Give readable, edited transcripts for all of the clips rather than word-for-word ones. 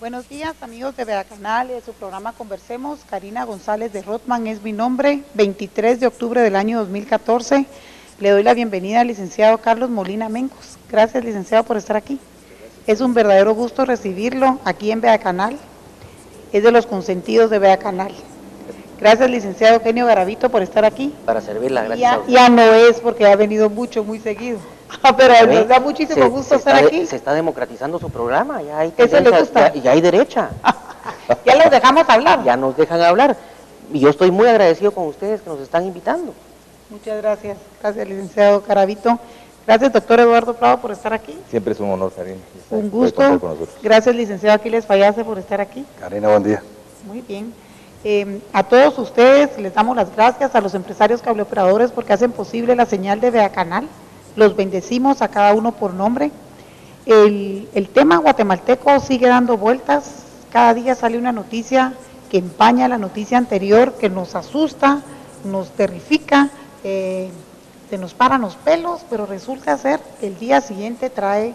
Buenos días, amigos de Veacanal y de su programa Conversemos. Karina González de Rotman es mi nombre. 23 de octubre del año 2014. Le doy la bienvenida al licenciado Carlos Molina Mencos. Gracias, licenciado, por estar aquí. Es un verdadero gusto recibirlo aquí en Veacanal. Es de los consentidos de Veacanal. Gracias, licenciado Eugenio Garavito, por estar aquí. Para servirla, gracias a usted. Ya no es porque ha venido muy seguido. Pero nos da muchísimo gusto estar aquí. Se está democratizando su programa, ya hay Eso le gusta. ya hay derecha. Ya los dejamos hablar. Ya nos dejan hablar. Y yo estoy muy agradecido con ustedes que nos están invitando. Muchas gracias. Gracias, licenciado Garavito. Gracias, doctor Eduardo Prado, por estar aquí. Siempre es un honor, Karina. Un gusto. Gracias, licenciado Aquiles Fallase, por estar aquí. Karina, buen día. Muy bien. A todos ustedes les damos las gracias, a los empresarios cableoperadores porque hacen posible la señal de Veacanal. Los bendecimos a cada uno por nombre. El tema guatemalteco sigue dando vueltas. Cada día sale una noticia que empaña la noticia anterior, que nos asusta, nos terrifica, se nos paran los pelos, pero resulta ser que el día siguiente trae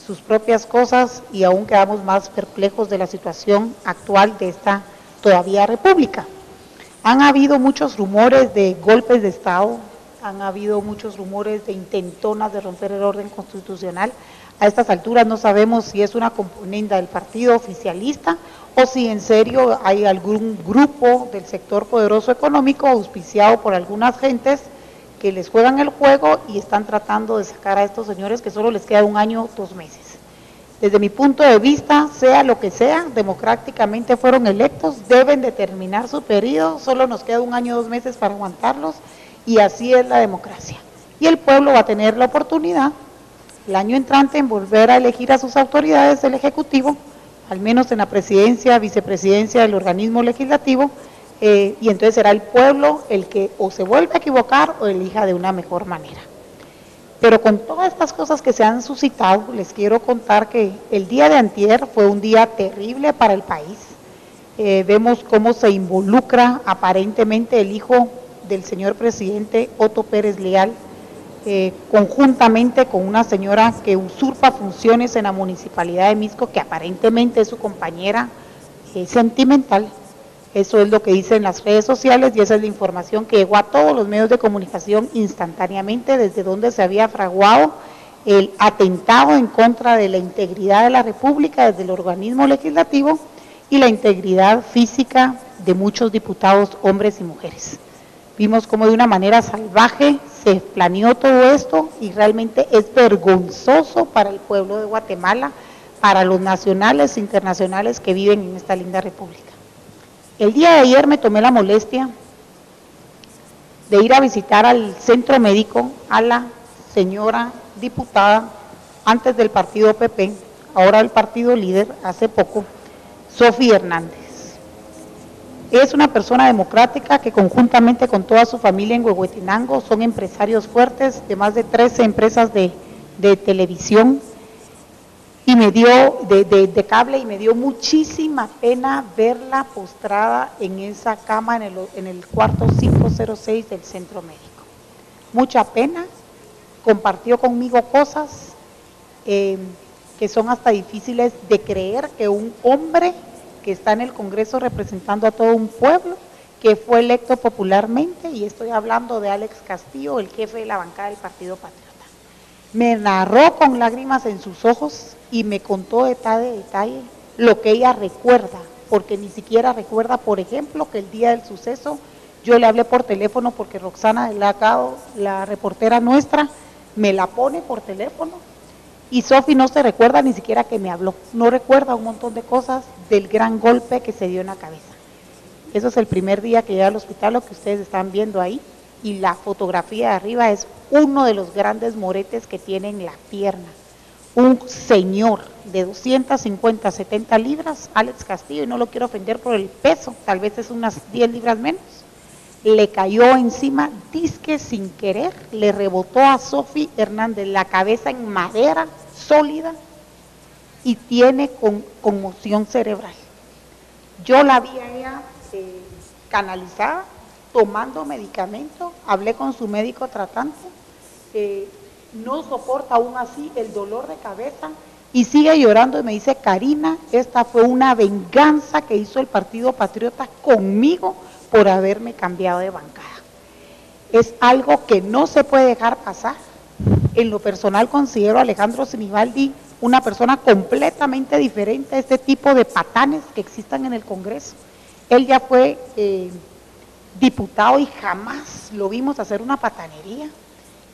sus propias cosas y aún quedamos más perplejos de la situación actual de esta todavía república. Han habido muchos rumores de golpes de Estado, han habido muchos rumores de intentonas de romper el orden constitucional. A estas alturas no sabemos si es una componenda del partido oficialista o si en serio hay algún grupo del sector poderoso económico auspiciado por algunas gentes que les juegan el juego y están tratando de sacar a estos señores que solo les queda 1 año, 2 meses. Desde mi punto de vista, sea lo que sea, democráticamente fueron electos, deben de terminar su periodo, solo nos queda 1 año, 2 meses para aguantarlos y así es la democracia. Y el pueblo va a tener la oportunidad el año entrante en volver a elegir a sus autoridades del Ejecutivo, al menos en la presidencia, vicepresidencia del organismo legislativo, y entonces será el pueblo el que o se vuelve a equivocar o elija de una mejor manera. Pero con todas estas cosas que se han suscitado, les quiero contar que el día de antier fue un día terrible para el país. Vemos cómo se involucra aparentemente el hijo del señor presidente Otto Pérez Leal, conjuntamente con una señora que usurpa funciones en la municipalidad de Misco, que aparentemente es su compañera sentimental. Eso es lo que dicen las redes sociales y esa es la información que llegó a todos los medios de comunicación instantáneamente desde donde se había fraguado el atentado en contra de la integridad de la República desde el organismo legislativo y la integridad física de muchos diputados, hombres y mujeres. Vimos cómo de una manera salvaje se planeó todo esto y realmente es vergonzoso para el pueblo de Guatemala, para los nacionales e internacionales que viven en esta linda república. El día de ayer me tomé la molestia de ir a visitar al centro médico a la señora diputada, antes del partido PP, ahora el partido líder, hace poco, Sofía Hernández. Es una persona democrática que conjuntamente con toda su familia en Huehuetenango son empresarios fuertes de más de 13 empresas de televisión y me dio de cable y me dio muchísima pena verla postrada en esa cama en el cuarto 506 del centro médico. Mucha pena, compartió conmigo cosas que son hasta difíciles de creer que un hombre que está en el Congreso representando a todo un pueblo, que fue electo popularmente, y estoy hablando de Alex Castillo, el jefe de la bancada del Partido Patriota. Me narró con lágrimas en sus ojos y me contó detalle a detalle lo que ella recuerda, porque ni siquiera recuerda, por ejemplo, que el día del suceso yo le hablé por teléfono porque Roxana Delgado, la reportera nuestra, me la pone por teléfono y Sofi no se recuerda ni siquiera que me habló, no recuerda un montón de cosas del gran golpe que se dio en la cabeza. Eso es el primer día que llega al hospital, lo que ustedes están viendo ahí, y la fotografía de arriba es uno de los grandes moretes que tiene en la pierna. Un señor de 250, 70 libras, Alex Castillo, y no lo quiero ofender por el peso, tal vez es unas 10 libras menos, le cayó encima, disque sin querer, le rebotó a Sofía Hernández la cabeza en madera sólida y tiene conmoción cerebral. Yo la vi a ella canalizada, tomando medicamento, hablé con su médico tratante, no soporta aún así el dolor de cabeza Y sigue llorando y me dice, Karina, esta fue una venganza que hizo el Partido Patriota conmigo por haberme cambiado de bancada. Es algo que no se puede dejar pasar. En lo personal considero a Alejandro Sinibaldi una persona completamente diferente a este tipo de patanes que existan en el Congreso. Él ya fue diputado y jamás lo vimos hacer una patanería.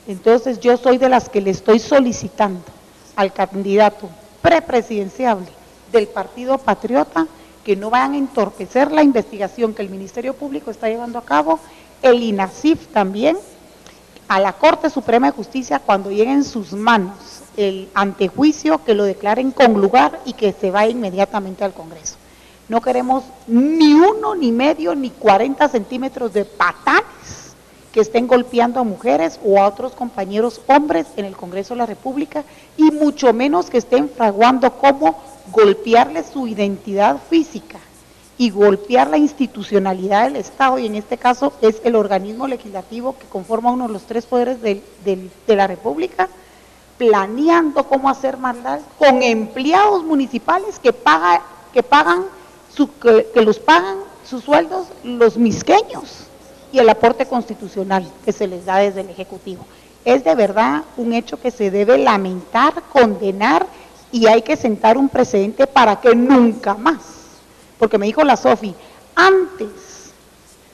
Entonces yo soy de las que le estoy solicitando al candidato prepresidenciable del Partido Patriota que no vayan a entorpecer la investigación que el Ministerio Público está llevando a cabo, el INASIF también, a la Corte Suprema de Justicia cuando llegue en sus manos el antejuicio, que lo declaren con lugar y que se vaya inmediatamente al Congreso. No queremos ni uno, ni medio, ni 40 centímetros de patanes que estén golpeando a mujeres o a otros compañeros hombres en el Congreso de la República, y mucho menos que estén fraguando cómo golpearle su identidad física y golpear la institucionalidad del Estado, y en este caso es el organismo legislativo que conforma uno de los tres poderes de la República, planeando cómo hacer maldad con empleados municipales que los pagan sus sueldos los misqueños, y el aporte constitucional que se les da desde el Ejecutivo. Es de verdad un hecho que se debe lamentar, condenar, y hay que sentar un precedente para que nunca más, porque me dijo la Sofi, antes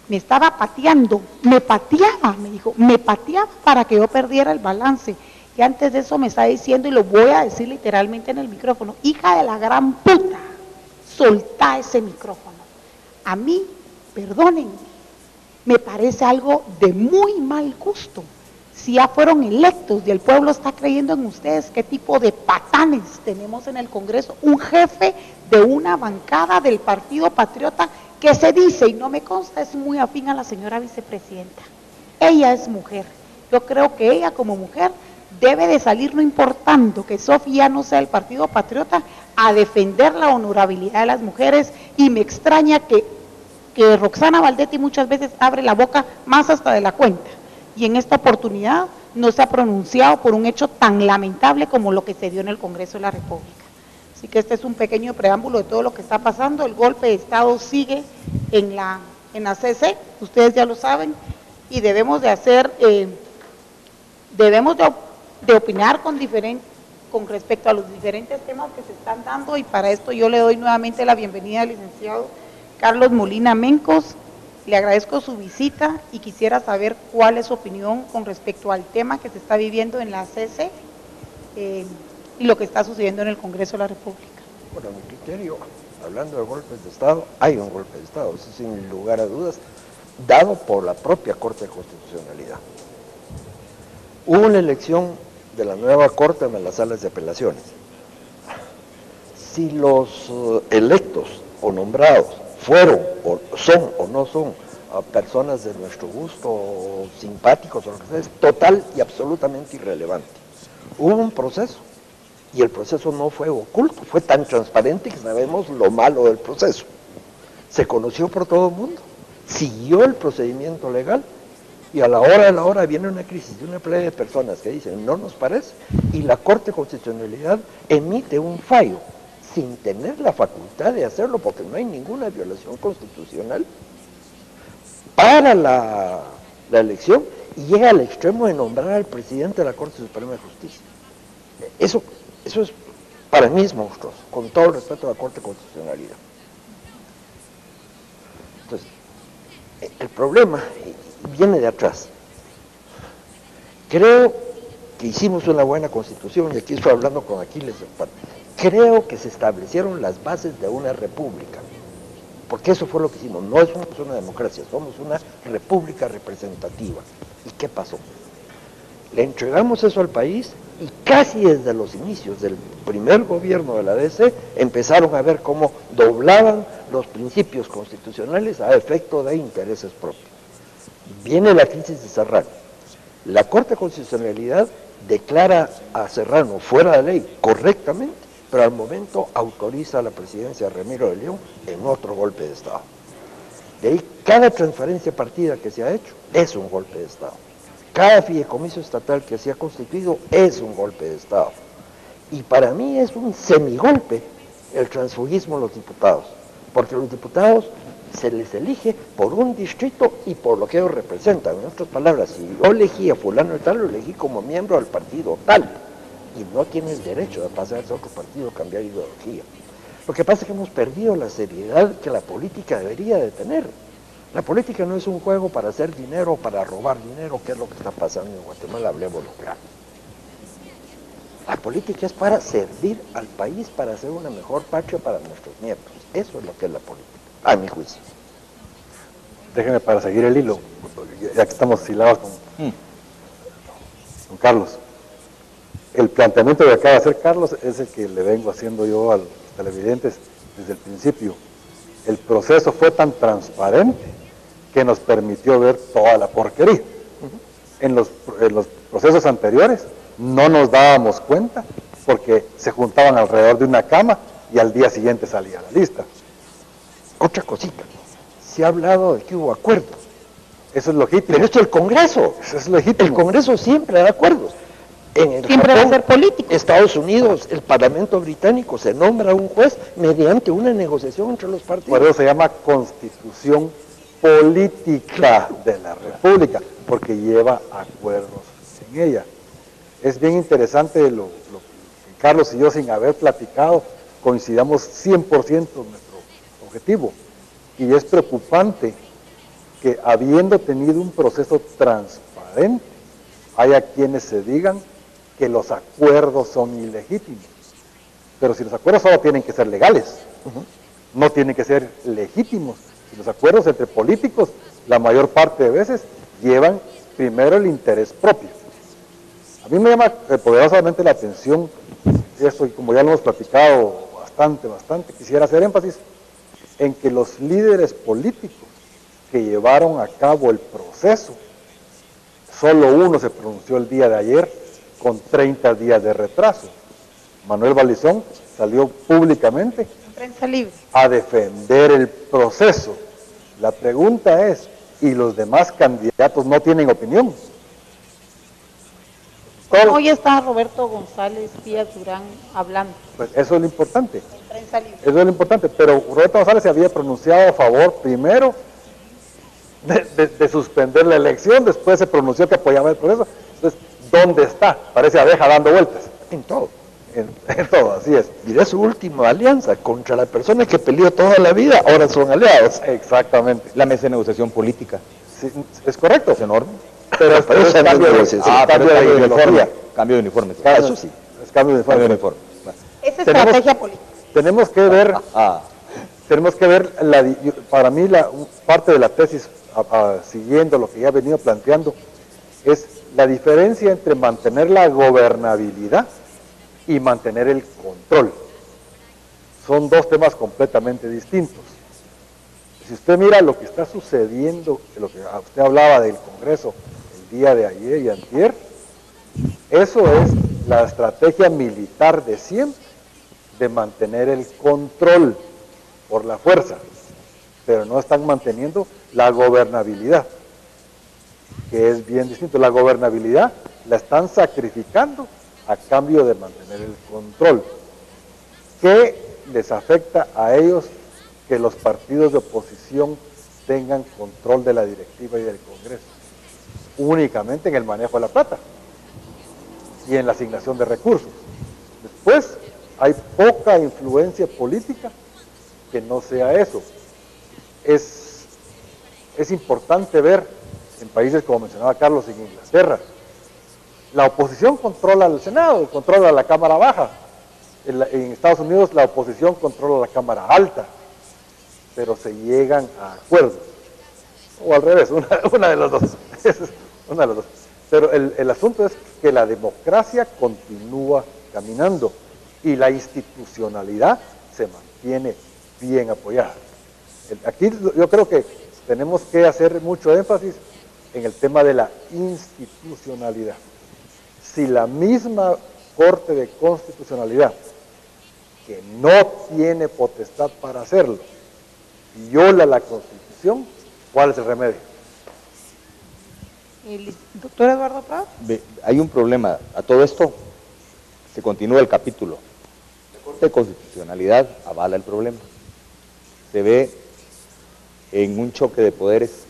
me estaba pateando, me pateaba, me dijo, me pateaba para que yo perdiera el balance, y antes de eso me está diciendo, y lo voy a decir literalmente en el micrófono, hija de la gran puta, soltá ese micrófono. A mí, perdónenme, me parece algo de muy mal gusto. Si ya fueron electos y el pueblo está creyendo en ustedes, ¿qué tipo de patanes tenemos en el Congreso? Un jefe de una bancada del Partido Patriota que se dice, y no me consta, es muy afín a la señora vicepresidenta. Ella es mujer. Yo creo que ella como mujer debe de salir, no importando que Sofía no sea el Partido Patriota, a defender la honorabilidad de las mujeres, y me extraña que Roxana Valdetti muchas veces abre la boca más hasta de la cuenta, y en esta oportunidad no se ha pronunciado por un hecho tan lamentable como lo que se dio en el Congreso de la República. Así que este es un pequeño preámbulo de todo lo que está pasando. El golpe de Estado sigue en la CC, ustedes ya lo saben, y debemos de hacer, debemos de opinar con respecto a los diferentes temas que se están dando, y para esto yo le doy nuevamente la bienvenida al licenciado Carlos Molina Mencos. Le agradezco su visita y quisiera saber cuál es su opinión con respecto al tema que se está viviendo en la CC y lo que está sucediendo en el Congreso de la República. Bueno, a mi criterio, hablando de golpes de Estado, hay un golpe de Estado, eso sin lugar a dudas, dado por la propia Corte de Constitucionalidad. Hubo una elección de la nueva Corte en las salas de apelaciones. Si los electos o nombrados fueron, o son o no son personas de nuestro gusto, o simpáticos o lo que sea, es total y absolutamente irrelevante. Hubo un proceso, y el proceso no fue oculto, fue tan transparente que sabemos lo malo del proceso. Se conoció por todo el mundo, siguió el procedimiento legal, y a la hora de la hora viene una crisis de una playa de personas que dicen no nos parece, y la Corte de Constitucionalidad emite un fallo sin tener la facultad de hacerlo, porque no hay ninguna violación constitucional, para la elección, y llega al extremo de nombrar al presidente de la Corte Suprema de Justicia. Eso es, para mí es monstruoso, con todo el respeto a la Corte de Constitucionalidad. Entonces, el problema viene de atrás. Creo que hicimos una buena constitución, y aquí estoy hablando con Aquiles. Creo que se establecieron las bases de una república, porque eso fue lo que hicimos. No somos una democracia, somos una república representativa. ¿Y qué pasó? Le entregamos eso al país, y casi desde los inicios del primer gobierno de la DC empezaron a ver cómo doblaban los principios constitucionales a efecto de intereses propios. Viene la crisis de Serrano. La Corte de Constitucionalidad declara a Serrano fuera de ley correctamente, pero al momento autoriza a la presidencia de Ramiro de León en otro golpe de Estado. De ahí, cada transferencia partida que se ha hecho es un golpe de Estado. Cada fideicomiso estatal que se ha constituido es un golpe de Estado. Y para mí es un semigolpe el transfugismo de los diputados, porque los diputados se les elige por un distrito y por lo que ellos representan. En otras palabras, si yo elegí a fulano y tal, lo elegí como miembro del partido tal, y no tiene el derecho de pasarse a otro partido, cambiar ideología. Lo que pasa es que hemos perdido la seriedad que la política debería de tener. La política no es un juego para hacer dinero, para robar dinero, que es lo que está pasando en Guatemala, hablemos lo claro. La política es para servir al país, para hacer una mejor patria para nuestros nietos. Eso es lo que es la política, a mi juicio. Déjeme para seguir el hilo, ya que estamos hilados con Carlos. El planteamiento que acaba de hacer Carlos es el que le vengo haciendo yo a los televidentes desde el principio. El proceso fue tan transparente que nos permitió ver toda la porquería. En los procesos anteriores no nos dábamos cuenta porque se juntaban alrededor de una cama y al día siguiente salía la lista. Otra cosita, se ha hablado de que hubo acuerdos. Eso es legítimo. Pero esto es el Congreso. Eso es legítimo. El Congreso siempre da acuerdos. En el Siempre va a ser político. Estados Unidos, el Parlamento británico se nombra un juez mediante una negociación entre los partidos. Por eso se llama Constitución Política de la República, porque lleva acuerdos en ella. Es bien interesante lo que Carlos y yo, sin haber platicado, coincidamos 100% en nuestro objetivo. Y es preocupante que, habiendo tenido un proceso transparente, haya quienes se digan que los acuerdos son ilegítimos. Pero si los acuerdos solo tienen que ser legales, no tienen que ser legítimos. Y los acuerdos entre políticos, la mayor parte de veces, llevan primero el interés propio. A mí me llama poderosamente la atención esto, y como ya lo hemos platicado bastante, quisiera hacer énfasis en que los líderes políticos que llevaron a cabo el proceso, solo uno se pronunció el día de ayer con 30 días de retraso. Manuel Balizón salió públicamente Prensa libre. a defender el proceso. La pregunta es, ¿y los demás candidatos no tienen opinión? Hoy está Roberto González Díaz Durán hablando Pues eso es lo importante. en Prensa Libre. Eso es lo importante, pero Roberto González se había pronunciado a favor primero de suspender la elección, después se pronunció que apoyaba el proceso. Entonces, ¿dónde está? Parece abeja dando vueltas. En todo. En todo, así es. Y de su última alianza contra la persona que peleó toda la vida, ahora son aliados. Exactamente. La mesa de negociación política. Sí, es correcto. Es enorme. Pero es Pero esa no es cambio de negociación. cambio de ideología. Cambio de uniforme. Eso sí. Es cambio de Cambio de uniforme. uniforme. Es Tenemos- estrategia política. Tenemos que ver, para mí parte de la tesis, siguiendo lo que ya he venido planteando, es la diferencia entre mantener la gobernabilidad y mantener el control. Son dos temas completamente distintos. Si usted mira lo que está sucediendo, lo que usted hablaba del Congreso el día de ayer y antier, eso es la estrategia militar de siempre, de mantener el control por la fuerza, pero no están manteniendo la gobernabilidad, que es bien distinto. La gobernabilidad la están sacrificando a cambio de mantener el control. ¿Qué les afecta a ellos que los partidos de oposición tengan control de la directiva y del Congreso? Únicamente en el manejo de la plata y en la asignación de recursos. Después hay poca influencia política que no sea eso. Es importante ver en países como mencionaba Carlos, en Inglaterra, la oposición controla el Senado, controla la Cámara Baja. En Estados Unidos la oposición controla la Cámara Alta, pero se llegan a acuerdos. O al revés, una de las dos. Una de las dos. Pero el asunto es que la democracia continúa caminando y la institucionalidad se mantiene bien apoyada. Aquí yo creo que tenemos que hacer mucho énfasis en el tema de la institucionalidad. Si la misma Corte de Constitucionalidad, que no tiene potestad para hacerlo, viola la Constitución, ¿cuál es el remedio? El doctor Eduardo Prado. Hay un problema. A todo esto se continúa el capítulo. La Corte de Constitucionalidad avala el problema. Se ve en un choque de poderes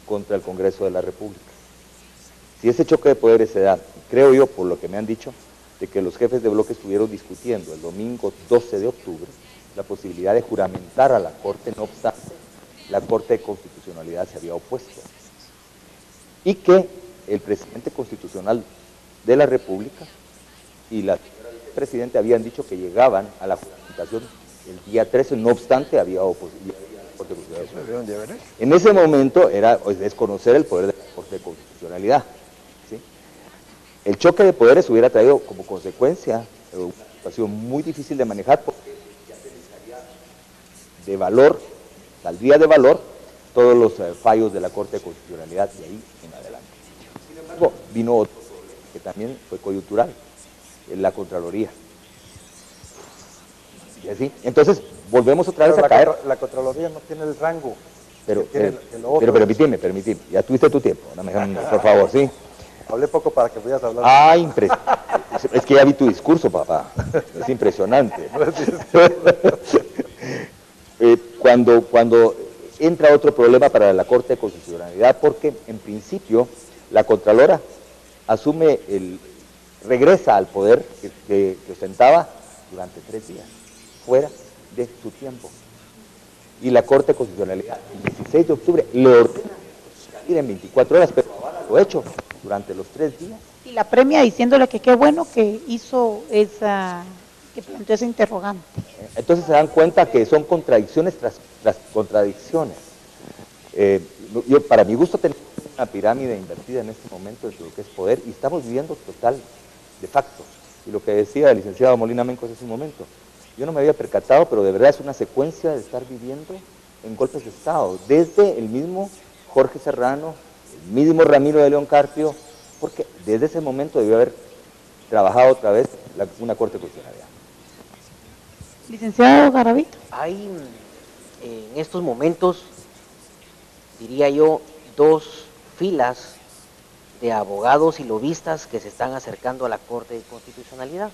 contra el Congreso de la República. Si ese choque de poderes se da, creo yo, por lo que me han dicho, de que los jefes de bloque estuvieron discutiendo el domingo 12 de octubre la posibilidad de juramentar a la Corte, no obstante, la Corte de Constitucionalidad se había opuesto. Y que el presidente constitucional de la República y la presidenta habían dicho que llegaban a la juramentación el día 13, no obstante, había oposición. En ese momento era desconocer el poder de la Corte de Constitucionalidad. ¿Sí? El choque de poderes hubiera traído como consecuencia una situación muy difícil de manejar porque ya de valor, saldría de valor todos los fallos de la Corte de Constitucionalidad de ahí en adelante. Sin embargo, vino otro problema que también fue coyuntural, la Contraloría. Y así, entonces volvemos otra vez a caer. La Contraloría no tiene el rango. Pero permíteme, ya tuviste tu tiempo, por favor, ¿sí? Hablé poco para que pudieras hablar. Ah, impresionante. Es que ya vi tu discurso, papá. Es impresionante. Cuando entra otro problema para la Corte de Constitucionalidad, porque en principio la Contralora regresa al poder que ostentaba durante 3 días, fuera de su tiempo. Y la Corte de Constitucionalidad, el 16 de octubre, le ordena salir en 24 horas, pero lo hecho durante los 3 días. Y la premia diciéndole que qué bueno que hizo que planteó esa interrogante. Entonces se dan cuenta que son contradicciones tras contradicciones. Para mi gusto tenemos una pirámide invertida en este momento de lo que es poder y estamos viviendo total de facto. Y lo que decía el licenciado Molina Mencos hace un momento, yo no me había percatado, pero de verdad es una secuencia de estar viviendo en golpes de Estado, desde el mismo Jorge Serrano, el mismo Ramiro de León Carpio, porque desde ese momento debió haber trabajado otra vez una Corte Constitucional. Licenciado Garavito. Hay en estos momentos, diría yo, 2 filas de abogados y lobistas que se están acercando a la Corte de Constitucionalidad.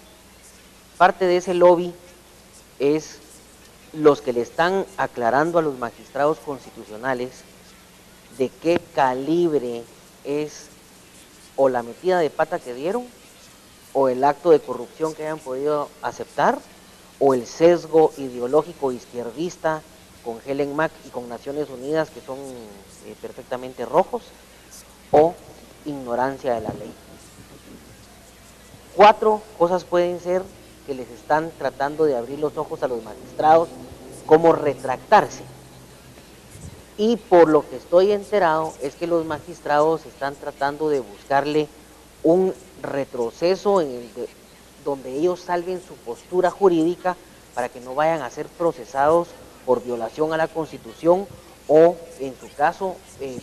Parte de ese lobby es los que le están aclarando a los magistrados constitucionales de qué calibre es o la metida de pata que dieron, o el acto de corrupción que hayan podido aceptar, o el sesgo ideológico izquierdista con Helen Mack y con Naciones Unidas que son perfectamente rojos, o ignorancia de la ley. 4 cosas pueden ser que les están tratando de abrir los ojos a los magistrados, como retractarse. Y por lo que estoy enterado es que los magistrados están tratando de buscarle un retroceso donde ellos salven su postura jurídica para que no vayan a ser procesados por violación a la Constitución o, en su caso,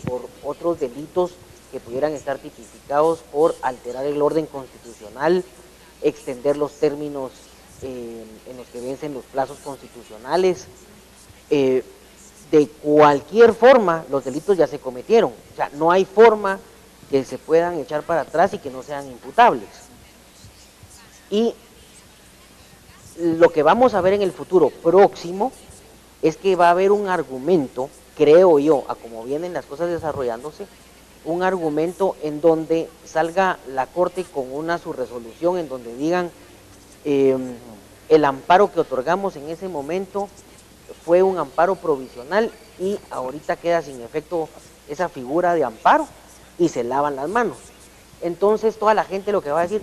por otros delitos que pudieran estar tipificados por alterar el orden constitucional, extender los términos en los que vencen los plazos constitucionales. De cualquier forma, los delitos ya se cometieron. O sea, no hay forma que se puedan echar para atrás y que no sean imputables. Y lo que vamos a ver en el futuro próximo es que va a haber un argumento, creo yo, a como vienen las cosas desarrollándose, un argumento en donde salga la Corte con su resolución en donde digan el amparo que otorgamos en ese momento fue un amparo provisional y ahorita queda sin efecto esa figura de amparo y se lavan las manos. Entonces toda la gente lo que va a decir,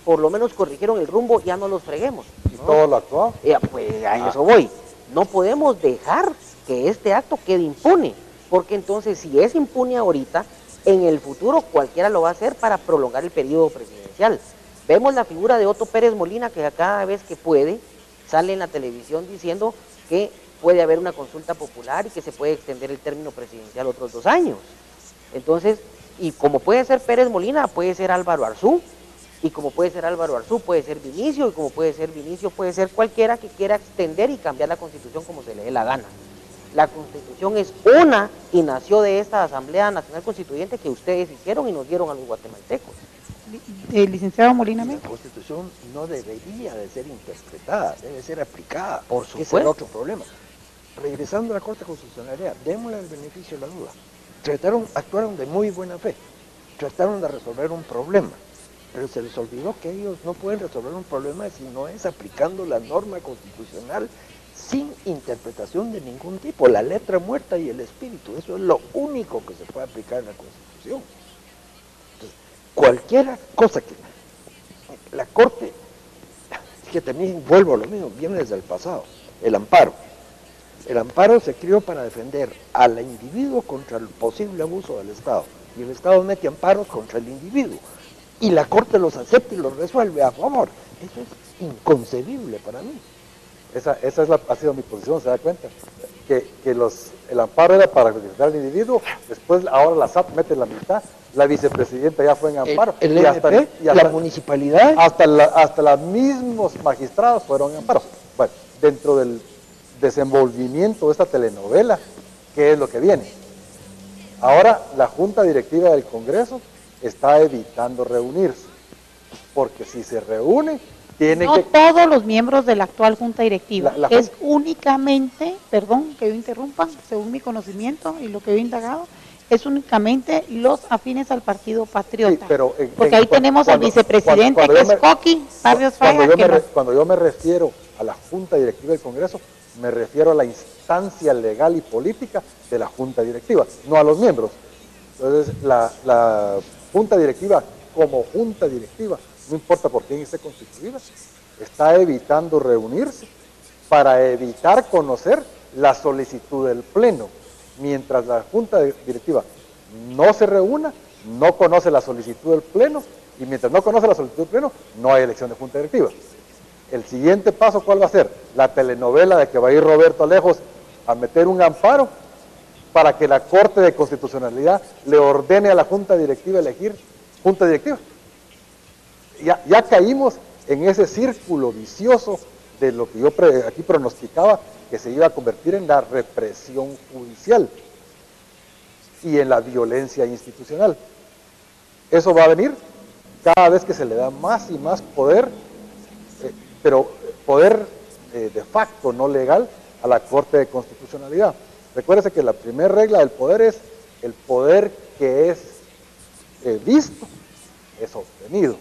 por lo menos corrigieron el rumbo, ya no los freguemos, ¿no? ¿Y todo lo actuó? Pues a eso voy. No podemos dejar que este acto quede impune, porque entonces si es impune ahorita, en el futuro cualquiera lo va a hacer para prolongar el periodo presidencial. Vemos la figura de Otto Pérez Molina, que cada vez que puede sale en la televisión diciendo que puede haber una consulta popular y que se puede extender el término presidencial otros 2 años. Entonces, y como puede ser Pérez Molina, puede ser Álvaro Arzú, y como puede ser Álvaro Arzú, puede ser Vinicio, y como puede ser Vinicio, puede ser cualquiera que quiera extender y cambiar la Constitución como se le dé la gana. La Constitución es una y nació de esta Asamblea Nacional Constituyente que ustedes hicieron y nos dieron a los guatemaltecos. licenciado Molina La Mena. Constitución no debería de ser interpretada, debe ser aplicada. Por Ese es el supuesto. otro problema. Regresando a la Corte Constitucional, démosle el beneficio de la duda. Actuaron de muy buena fe, trataron de resolver un problema, pero se les olvidó que ellos no pueden resolver un problema si no es aplicando la norma constitucional sin interpretación de ningún tipo, la letra muerta y el espíritu. Eso es lo único que se puede aplicar en la Constitución. Entonces, cualquier cosa que la Corte, es que también vuelvo a lo mismo, viene desde el pasado, el amparo. El amparo se creó para defender al individuo contra el posible abuso del Estado, y el Estado mete amparos contra el individuo, y la Corte los acepta y los resuelve a favor. Eso es inconcebible para mí. Esa ha sido mi posición, ¿se da cuenta? Que el amparo era para defender al individuo, después ahora la SAT mete la mitad, la vicepresidenta ya fue en amparo. El y hasta, MP, y hasta- la municipalidad. hasta los mismos magistrados fueron en amparo. Bueno, dentro del desenvolvimiento de esta telenovela, ¿qué es lo que viene? Ahora la Junta Directiva del Congreso está evitando reunirse, porque si se reúne, tiene No que... todos los miembros de la actual Junta Directiva, La es Junta- únicamente, perdón que yo interrumpa, según mi conocimiento y lo que yo he indagado, es únicamente los afines al Partido Patriota. Sí, pero porque ahí tenemos al vicepresidente cuando que yo me- es Coqui, Barrios cuando Falla, yo, que me, no- re- cuando yo me refiero a la Junta Directiva del Congreso, me refiero a la instancia legal y política de la Junta Directiva, no a los miembros. Entonces, la Junta Directiva, como Junta Directiva, no importa por quién esté constituida, está evitando reunirse para evitar conocer la solicitud del Pleno. Mientras la Junta Directiva no se reúna, no conoce la solicitud del Pleno, y mientras no conoce la solicitud del Pleno, no hay elección de Junta Directiva. El siguiente paso, ¿cuál va a ser? La telenovela de que va a ir Roberto Alejos a meter un amparo para que la Corte de Constitucionalidad le ordene a la Junta Directiva elegir Junta Directiva. Ya caímos en ese círculo vicioso de lo que yo aquí pronosticaba, que se iba a convertir en la represión judicial y en la violencia institucional. Eso va a venir cada vez que se le da más y más poder, pero poder de facto, no legal, a la Corte de Constitucionalidad. Recuérdese que la primera regla del poder es el poder que es visto, es obtenido.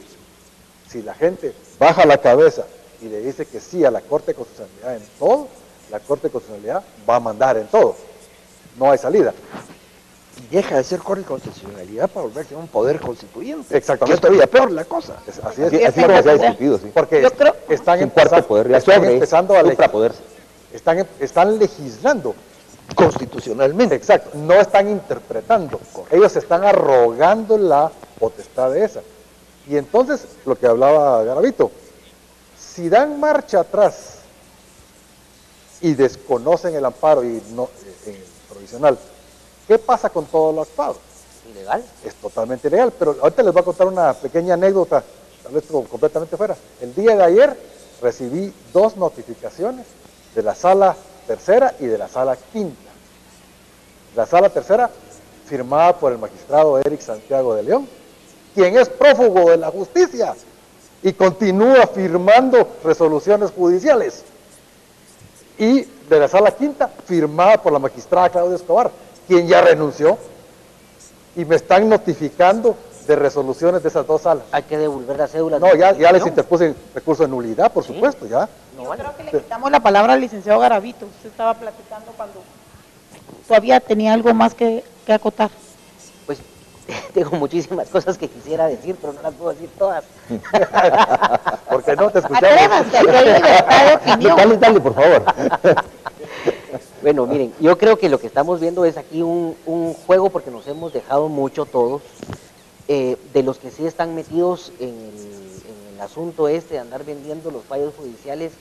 Si la gente baja la cabeza y le dice que sí a la Corte de Constitucionalidad en todo, la Corte de Constitucionalidad va a mandar en todo. No hay salida. Y deja de ser Corte de Constitucionalidad para volverse un poder constituyente. Exactamente. Que es todavía peor la cosa. Así es. Así como se ha discutido, sí. Porque Yo creo- están, Es un cuarto poder ya sobre empezando a suprapoder. están legislando. Constitucionalmente. Exacto, no están interpretando, ellos están arrogando la potestad de esa. Y entonces, lo que hablaba Garavito, si dan marcha atrás y desconocen el amparo y no el provisional, ¿qué pasa con todo lo actuado? Ilegal. Es totalmente ilegal, pero ahorita les voy a contar una pequeña anécdota, tal vez completamente fuera. El día de ayer recibí 2 notificaciones de la Sala Tercera y de la Sala Quinta. La Sala Tercera, firmada por el magistrado Eric Santiago de León, quien es prófugo de la justicia y continúa firmando resoluciones judiciales. Y de la Sala Quinta, firmada por la magistrada Claudia Escobar, quien ya renunció, y me están notificando de resoluciones de esas 2 salas. Hay que devolver la cédula. No, ya les interpelación. interpuse recurso de nulidad, por supuesto, ya. No Yo vale. creo que le quitamos la palabra al licenciado Garavito. Usted estaba platicando cuando todavía tenía algo más que acotar. Pues tengo muchísimas cosas que quisiera decir, pero no las puedo decir todas. Porque no te escuchamos. Atrévase, que hay libertad de opinión. Dale, por favor. Bueno, miren, yo creo que lo que estamos viendo es aquí un juego, porque nos hemos dejado mucho todos, de los que sí están metidos en el asunto este de andar vendiendo los fallos judiciales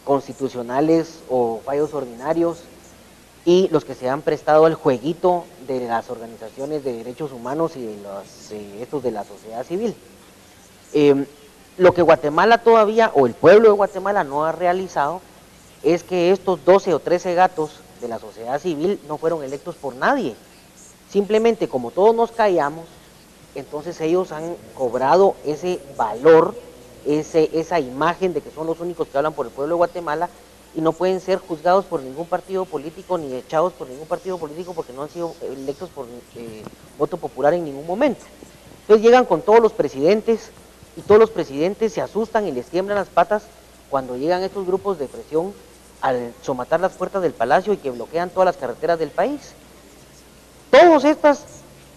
constitucionales o fallos ordinarios, y los que se han prestado al jueguito de las organizaciones de derechos humanos y de estos de la sociedad civil. Lo que Guatemala todavía, o el pueblo de Guatemala no ha realizado, es que estos 12 o 13 gatos de la sociedad civil no fueron electos por nadie. Simplemente como todos nos callamos entonces ellos han cobrado ese valor, esa imagen de que son los únicos que hablan por el pueblo de Guatemala y no pueden ser juzgados por ningún partido político ni echados por ningún partido político porque no han sido electos por voto popular en ningún momento. Entonces llegan con todos los presidentes y todos los presidentes se asustan y les tiemblan las patas cuando llegan estos grupos de presión al somatar las puertas del palacio y que bloquean todas las carreteras del país. Todas estas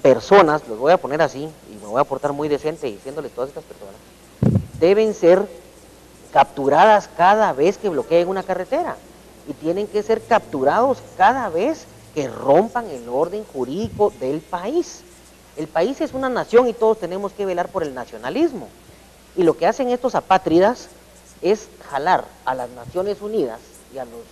personas, los voy a poner así y me voy a portar muy decente diciéndoles todas estas personas, deben ser capturadas cada vez que bloqueen una carretera y tienen que ser capturados cada vez que rompan el orden jurídico del país. El país es una nación y todos tenemos que velar por el nacionalismo. Y lo que hacen estos apátridas es jalar a las Naciones Unidas y a los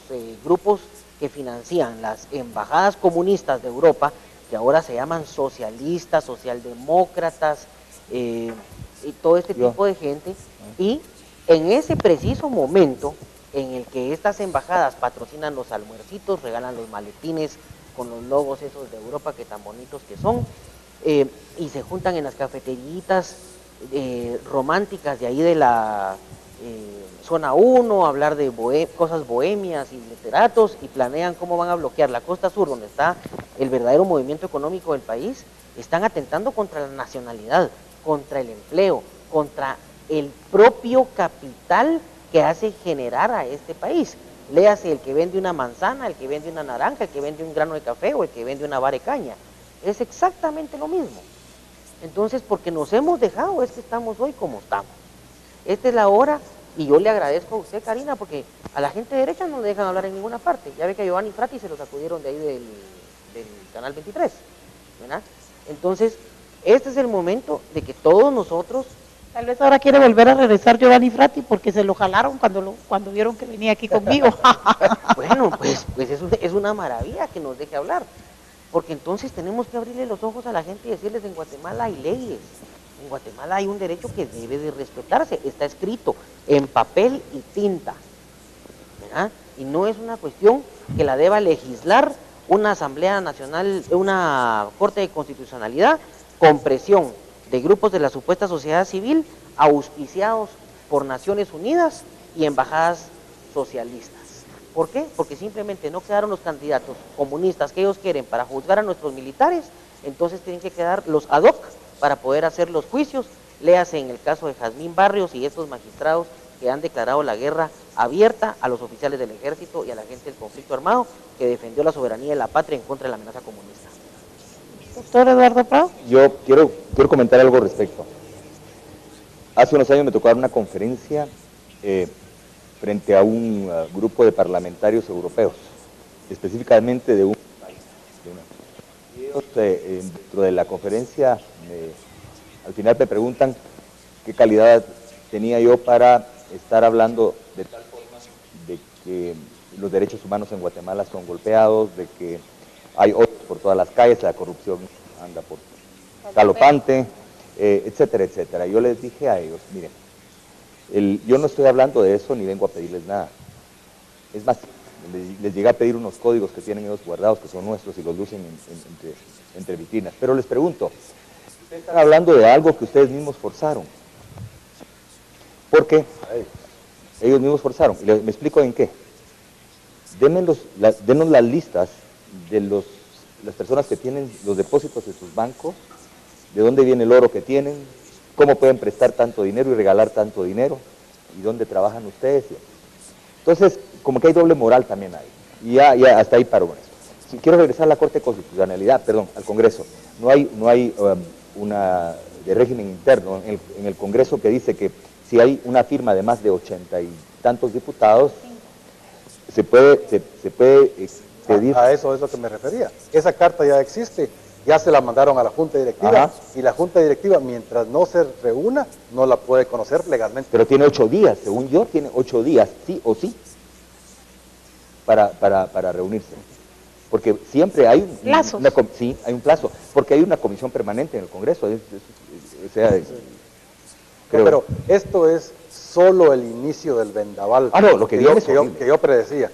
grupos que financian las embajadas comunistas de Europa, que ahora se llaman socialistas, socialdemócratas, y todo este tipo de gente, y en ese preciso momento en el que estas embajadas patrocinan los almuercitos, regalan los maletines con los logos esos de Europa que tan bonitos que son, y se juntan en las cafeteritas románticas de ahí de la zona 1, a hablar de cosas bohemias y literatos, y planean cómo van a bloquear la costa sur, donde está el verdadero movimiento económico del país. Están atentando contra la nacionalidad, contra el empleo, contra el propio capital que hace generar a este país. Léase el que vende una manzana, el que vende una naranja, el que vende un grano de café o el que vende una vara de caña. Es exactamente lo mismo. Entonces, porque nos hemos dejado, es que estamos hoy como estamos. Esta es la hora, y yo le agradezco a usted, Karina, porque a la gente de derecha no le dejan hablar en ninguna parte. Ya ve que a Giovanni Frati se lo sacudieron de ahí del Canal 23, ¿verdad? Entonces, este es el momento de que todos nosotros... Tal vez ahora quiere volver a regresar Giovanni Frati porque se lo jalaron cuando vieron que venía aquí conmigo. Bueno, pues es una maravilla que nos deje hablar, porque entonces tenemos que abrirle los ojos a la gente y decirles: en Guatemala hay leyes, en Guatemala hay un derecho que debe de respetarse, está escrito en papel y tinta, ¿verdad? Y no es una cuestión que la deba legislar una Asamblea Nacional, una Corte de Constitucionalidad con presión de grupos de la supuesta sociedad civil auspiciados por Naciones Unidas y embajadas socialistas. ¿Por qué? Porque simplemente no quedaron los candidatos comunistas que ellos quieren para juzgar a nuestros militares, entonces tienen que quedar los ad hoc para poder hacer los juicios. Léase en el caso de Jazmín Barrios y estos magistrados que han declarado la guerra abierta a los oficiales del ejército y a la gente del conflicto armado que defendió la soberanía de la patria en contra de la amenaza comunista. Doctor Eduardo Prado. Yo quiero comentar algo al respecto. Hace unos años me tocó dar una conferencia frente a un grupo de parlamentarios europeos, específicamente de un país. Y ellos, dentro de la conferencia, al final me preguntan qué calidad tenía yo para estar hablando de tal forma de que los derechos humanos en Guatemala son golpeados, de que hay otros por todas las calles, la corrupción anda por galopante, etcétera, etcétera. Yo les dije a ellos: miren, yo no estoy hablando de eso ni vengo a pedirles nada. Es más, les llegué a pedir unos códigos que tienen ellos guardados, que son nuestros y los lucen entre vitrinas. Pero les pregunto, ustedes están hablando de algo que ustedes mismos forzaron. ¿Por qué? Ellos mismos forzaron. ¿Me explico en qué? Denos las listas de las personas que tienen los depósitos de sus bancos, de dónde viene el oro que tienen, cómo pueden prestar tanto dinero y regalar tanto dinero, y dónde trabajan ustedes. Entonces, como que hay doble moral también ahí. Y ya hasta ahí paro con eso. Si quiero regresar a la Corte de Constitucionalidad, perdón, al Congreso, no hay una de régimen interno en el Congreso que dice que si hay una firma de más de 80 y tantos diputados, se puede pedir... A eso es lo que me refería. Esa carta ya existe, ya se la mandaron a la Junta Directiva. Ajá. Y la Junta Directiva, mientras no se reúna, no la puede conocer legalmente. Pero tiene 8 días, según yo, tiene 8 días, sí o sí, para reunirse. Porque siempre hay sí, hay un plazo, porque hay una comisión permanente en el Congreso. Pero esto es solo el inicio del vendaval. No, lo que yo predecía.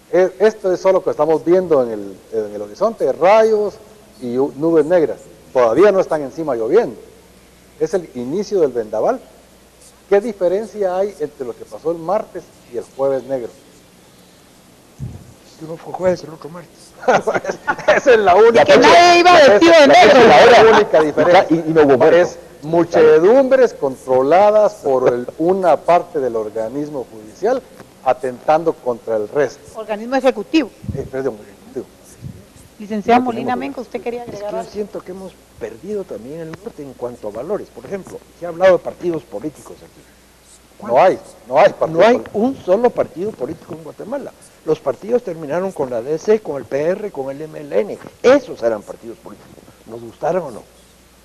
Esto es solo lo que estamos viendo en el horizonte, rayos y nubes negras. todavía no están encima lloviendo. Es el inicio del vendaval. ¿Qué diferencia hay entre lo que pasó el martes y el jueves negro? Uno fue jueves, el otro martes. Esa es la única. Que nadie iba vestido de negro. Es la única diferencia. Y no hubo muertos. Es muchedumbres controladas por una parte del organismo judicial atentando contra el resto. Organismo ejecutivo. Perdón, ejecutivo. Licenciada Molina Menco, ¿usted quería Es que agregar yo algo? siento que hemos perdido también el norte en cuanto a valores. Por ejemplo, se ha hablado de partidos políticos aquí. No hay partido No hay político. un solo partido político en Guatemala. Los partidos terminaron con la DC, con el PR, con el MLN. Esos eran partidos políticos. Nos gustaron o no.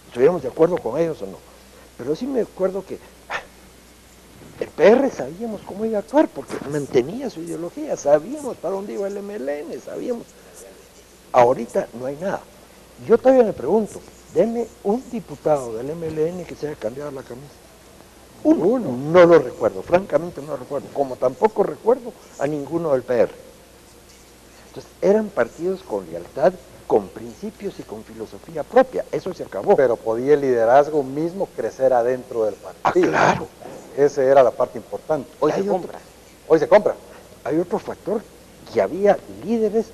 Estuviéramos de acuerdo con ellos o no. Pero sí me acuerdo que el PR sabíamos cómo iba a actuar porque mantenía su ideología. Sabíamos para dónde iba el MLN, sabíamos. Ahorita no hay nada. Yo todavía me pregunto, deme un diputado del MLN que se haya cambiado la camisa. Uno. No lo recuerdo, francamente no lo recuerdo. Como tampoco recuerdo a ninguno del PR. Entonces, eran partidos con lealtad, con principios y con filosofía propia. Eso se acabó. Pero podía el liderazgo mismo crecer adentro del partido. Claro. Esa era la parte importante. Hoy Hay se otro- compra. Hoy se compra. Hay otro factor, que había líderes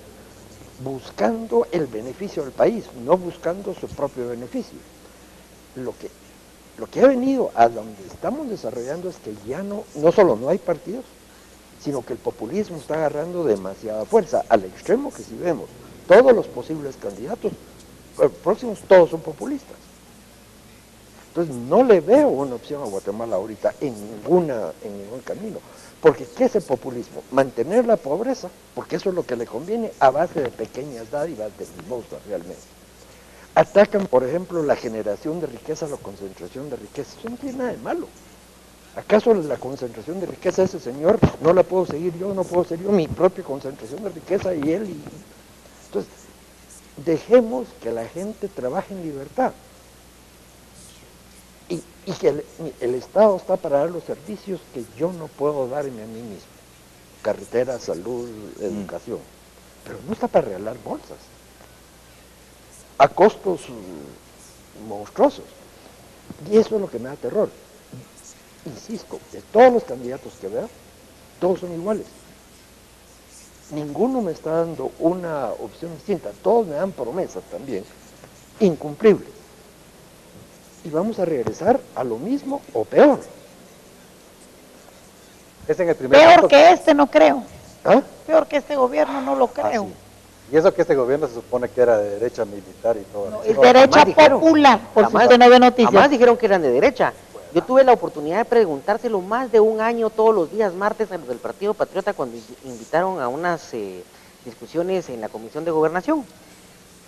buscando el beneficio del país, no buscando su propio beneficio. Lo que ha venido a donde estamos desarrollando es que ya no solo no hay partidos, sino que el populismo está agarrando demasiada fuerza, al extremo que si vemos todos los posibles candidatos próximos, todos son populistas. Entonces no le veo una opción a Guatemala ahorita en ningún camino. Porque ¿qué es el populismo? Mantener la pobreza, porque eso es lo que le conviene a base de pequeñas dádivas de limosna realmente. Atacan, por ejemplo, la generación de riqueza, la concentración de riqueza. Eso no tiene nada de malo. ¿Acaso la concentración de riqueza de ese señor no la puedo seguir yo, no puedo ser yo mi propia concentración de riqueza y él? Entonces, dejemos que la gente trabaje en libertad. Y que el Estado está para dar los servicios que yo no puedo darme a mí mismo. Carretera, salud, educación. Pero no está para regalar bolsas. A costos monstruosos. Y eso es lo que me da terror. Insisto, de todos los candidatos que veo, todos son iguales. Ninguno me está dando una opción distinta. Todos me dan promesas también, incumplibles. Y vamos a regresar a lo mismo o peor. Es en el primer Peor acto. que este no creo. ¿Ah? Peor que este gobierno no lo creo. sí. Y eso que este gobierno se supone que era de derecha militar y todo. No, es No, derecha jamás dijeron. popular, por si Jamás- usted no ve noticias. Jamás dijeron que eran de derecha. Yo tuve la oportunidad de preguntárselo más de un año todos los días martes a los del Partido Patriota cuando invitaron a unas discusiones en la Comisión de Gobernación.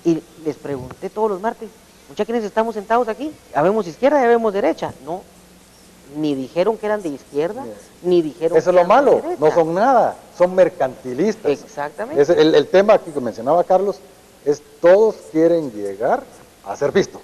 Y les pregunté todos los martes, muchachos, ¿quiénes estamos sentados aquí? ¿Habemos izquierda y habemos derecha? No, ni dijeron que eran de izquierda, ni dijeron Eso es que lo eran de malo, derecha. no son nada, son mercantilistas. Exactamente. Es el tema aquí que mencionaba Carlos es todos quieren llegar a ser visto,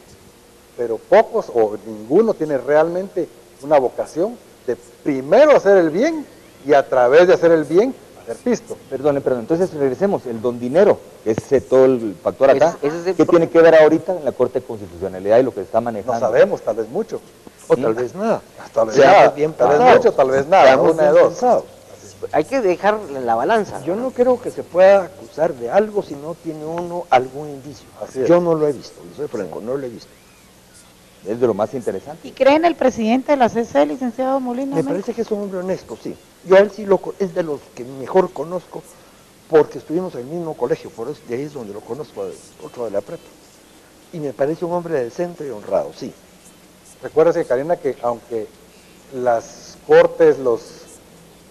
pero pocos o ninguno tiene realmente una vocación de primero hacer el bien y a través de hacer el bien hacer visto. Perdón, entonces regresemos, el don dinero, ese es todo el factor acá, Ese es el ¿qué tiene que ver ahorita en la Corte de Constitucionalidad y lo que está manejando? No sabemos, tal vez mucho. O tal vez nada. Tal vez Seamos nada, bien tal vez pensados. mucho, tal vez nada, Seamos una de bien dos. pensados. Hay que dejar la balanza. Yo no creo que se pueda acusar de algo si no tiene uno algún indicio. Así es. Yo no lo he visto, y soy franco, no lo he visto. Es de lo más interesante. ¿Y cree en el presidente de la CC, licenciado Molina Me Menco? parece que es un hombre honesto, sí. Yo a él sí es de los que mejor conozco porque estuvimos en el mismo colegio, por eso de ahí es donde lo conozco, otro de la prepa. Y me parece un hombre decente y honrado, sí. Recuérdese, Karina, que aunque las cortes, los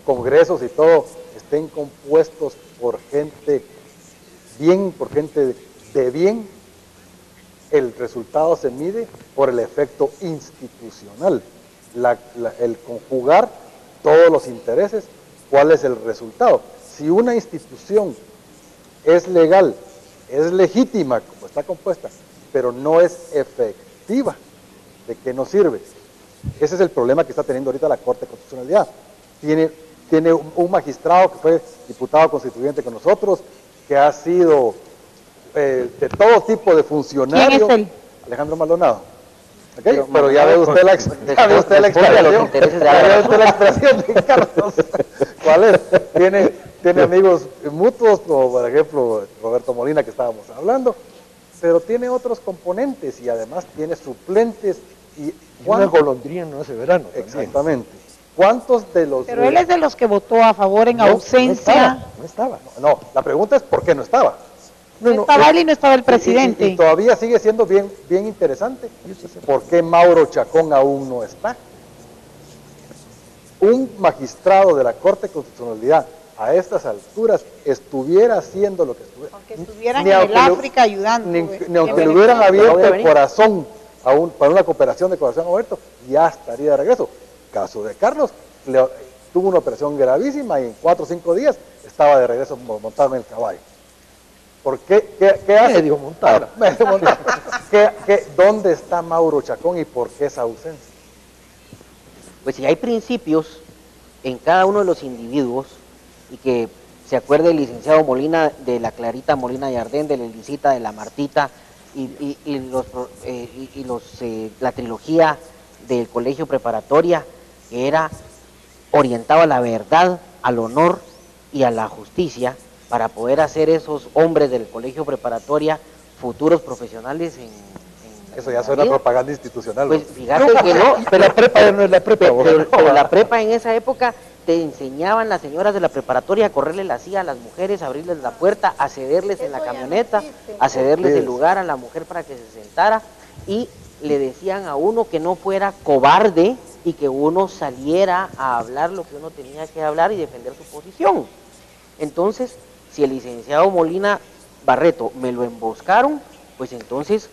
congresos y todo estén compuestos por gente bien, por gente de bien, el resultado se mide por el efecto institucional, el conjugar todos los intereses, ¿cuál es el resultado? Si una institución es legal, es legítima como está compuesta, pero no es efectiva, ¿de qué nos sirve? Ese es el problema que está teniendo ahorita la Corte de Constitucionalidad. Tiene un magistrado que fue diputado constituyente con nosotros, que ha sido de todo tipo de funcionarios. ¿Quién es él? Alejandro Maldonado. ¿Ok? Pero Pero ya ve usted la expresión. Ya ve usted la responde a los expresión. intereses de Ya ve Álvaro. usted la expresión de Carlos. ¿Cuál es? Tiene amigos mutuos, como por ejemplo Roberto Molina, que estábamos hablando, pero tiene otros componentes y además tiene suplentes. Y Una golondrina no hace verano. también. exactamente. ¿Cuántos de los... Pero él es de los que votó a favor en ausencia. No estaba. No, la pregunta es ¿por qué no estaba? No estaba él y no estaba el presidente. Y todavía sigue siendo bien interesante. ¿Por qué Mauro Chacón aún no está? Un magistrado de la Corte de Constitucionalidad a estas alturas estuviera haciendo lo que estuviera. Aunque estuvieran Ni en aunque el África ayudando. ni aunque le hubieran abierto el corazón para una cooperación de corazón abierto, ya estaría de regreso. Caso de Carlos, tuvo una operación gravísima y en 4 o 5 días estaba de regreso montado en el caballo. ¿Por qué? ¿Qué hace? Medio montado. Medio montado. ¿Dónde está Mauro Chacón y por qué esa ausencia? Pues si hay principios en cada uno de los individuos, y que se acuerde el licenciado Molina de la Clarita Molina de Ardén, de la Elisita, de la Martita, la trilogía del colegio preparatoria, que era orientado a la verdad, al honor y a la justicia, para poder hacer esos hombres del colegio preparatoria futuros profesionales Eso ya suena propaganda institucional. Pues fíjate que no, Pero la prepa no es la prepa. pero la prepa en esa época te enseñaban las señoras de la preparatoria a correrle la silla a las mujeres, a abrirles la puerta, a cederles en la camioneta, a cederles el lugar a la mujer para que se sentara, y le decían a uno que no fuera cobarde y que uno saliera a hablar lo que uno tenía que hablar y defender su posición. Entonces, si el licenciado Molina Barreto me lo emboscaron, pues entonces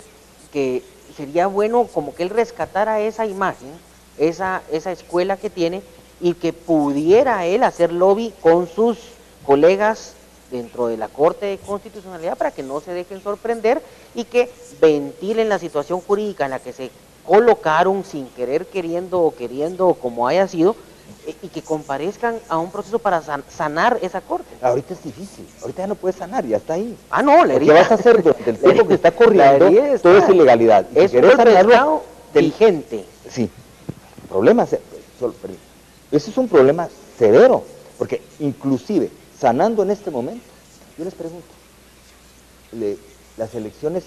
que sería bueno como que él rescatara esa imagen, esa escuela que tiene, y que pudiera él hacer lobby con sus colegas dentro de la Corte de Constitucionalidad para que no se dejen sorprender y que ventilen la situación jurídica en la que se colocaron sin querer, queriendo o queriendo, como haya sido, y que comparezcan a un proceso para sanar esa Corte. Ahorita es difícil, ahorita ya no puedes sanar, ya está ahí. Ah, no, la ¿Qué herida. vas a hacer durante el tiempo que está corriendo? La herida está. Todo es ilegalidad. Y si Es un querés golpe de sanarlo, Estado vigente. sí, problemas, ese es un problema severo, porque inclusive sanando en este momento, yo les pregunto, las elecciones,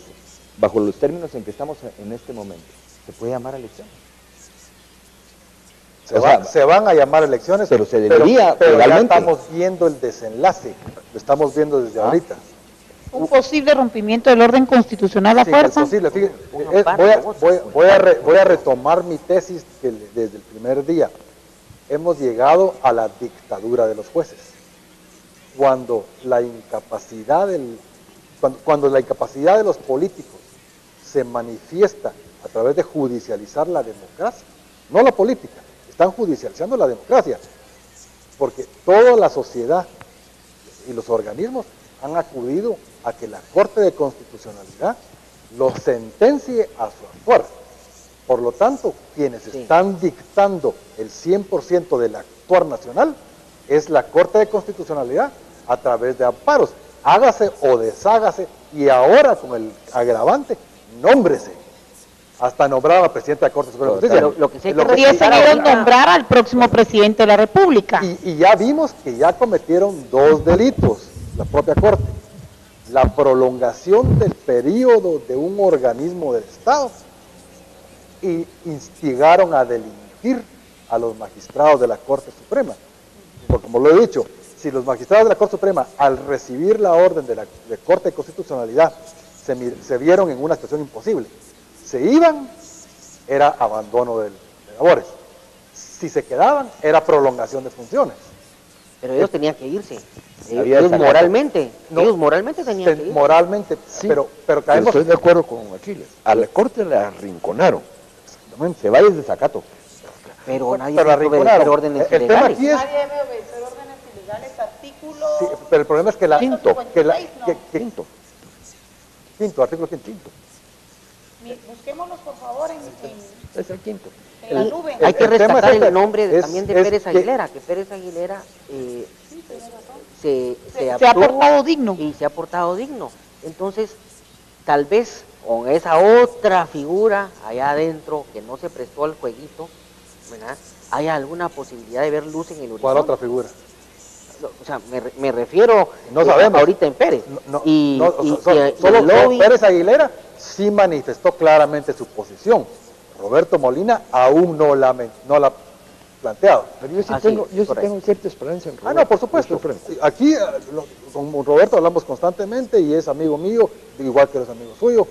bajo los términos en que estamos en este momento, ¿se puede llamar elecciones? Se van a llamar elecciones, pero se debería, pero ya legalmente. estamos viendo el desenlace, lo estamos viendo desde ahorita. Un posible rompimiento del orden constitucional a Sí, fuerza. es posible. Fíjate, Un amparo, voy a retomar mi tesis que desde el primer día. Hemos llegado a la dictadura de los jueces. Cuando la incapacidad cuando la incapacidad de los políticos se manifiesta a través de judicializar la democracia, no la política, están judicializando la democracia, porque toda la sociedad y los organismos han acudido a que la Corte de Constitucionalidad lo sentencie a su fuerza. Por lo tanto, quienes están dictando el 100% del actuar nacional es la Corte de Constitucionalidad a través de amparos. Hágase o deshágase, y ahora con el agravante, nómbrese. Hasta nombrar a la presidenta de la Corte Suprema de Justicia. Lo que sí hay que Y ese respetar nivel ahorita- nombrar al próximo presidente de la República. Y ya vimos que ya cometieron 2 delitos, la propia Corte. La prolongación del periodo de un organismo del Estado y instigaron a delinquir a los magistrados de la Corte Suprema. Porque como lo he dicho, si los magistrados de la Corte Suprema, al recibir la orden de la Corte de Constitucionalidad, se vieron en una situación imposible, se iban, era abandono de labores. Si se quedaban, era prolongación de funciones. Pero ellos tenían que irse. Había Ellos desacato. moralmente, No, ellos moralmente tenían que irse. Moralmente, Sí, pero Pero caemos... estoy de acuerdo con Aquiles. A la corte la arrinconaron. Se va desde desacato. Pero nadie Pero la puede arrinconaron. obedecer órdenes El tema ilegales. aquí es... Nadie debe obedecer órdenes ilegales, artículo... Sí, pero el problema es que Quinto. Quinto, artículo quinto. Busquémoslos, por favor, Es el quinto. en la nube. Hay que el tema rescatar es este, el nombre también de es Pérez que- Aguilera, que Pérez Aguilera se Se ha abstuvo portado digno. y se ha portado digno. Entonces, tal vez con esa otra figura allá adentro que no se prestó al jueguito, ¿verdad? ¿Hay alguna posibilidad de ver luz en el horizonte? ¿Cuál otra figura? O sea, me refiero No sabemos. ahorita en Pérez. Solo Pérez Aguilera sí manifestó claramente su posición. Roberto Molina aún no la ha planteado. Pero yo sí tengo cierta esperanza en Roberto. No, por supuesto. Aquí con Roberto hablamos constantemente y es amigo mío, igual que eres amigo suyo.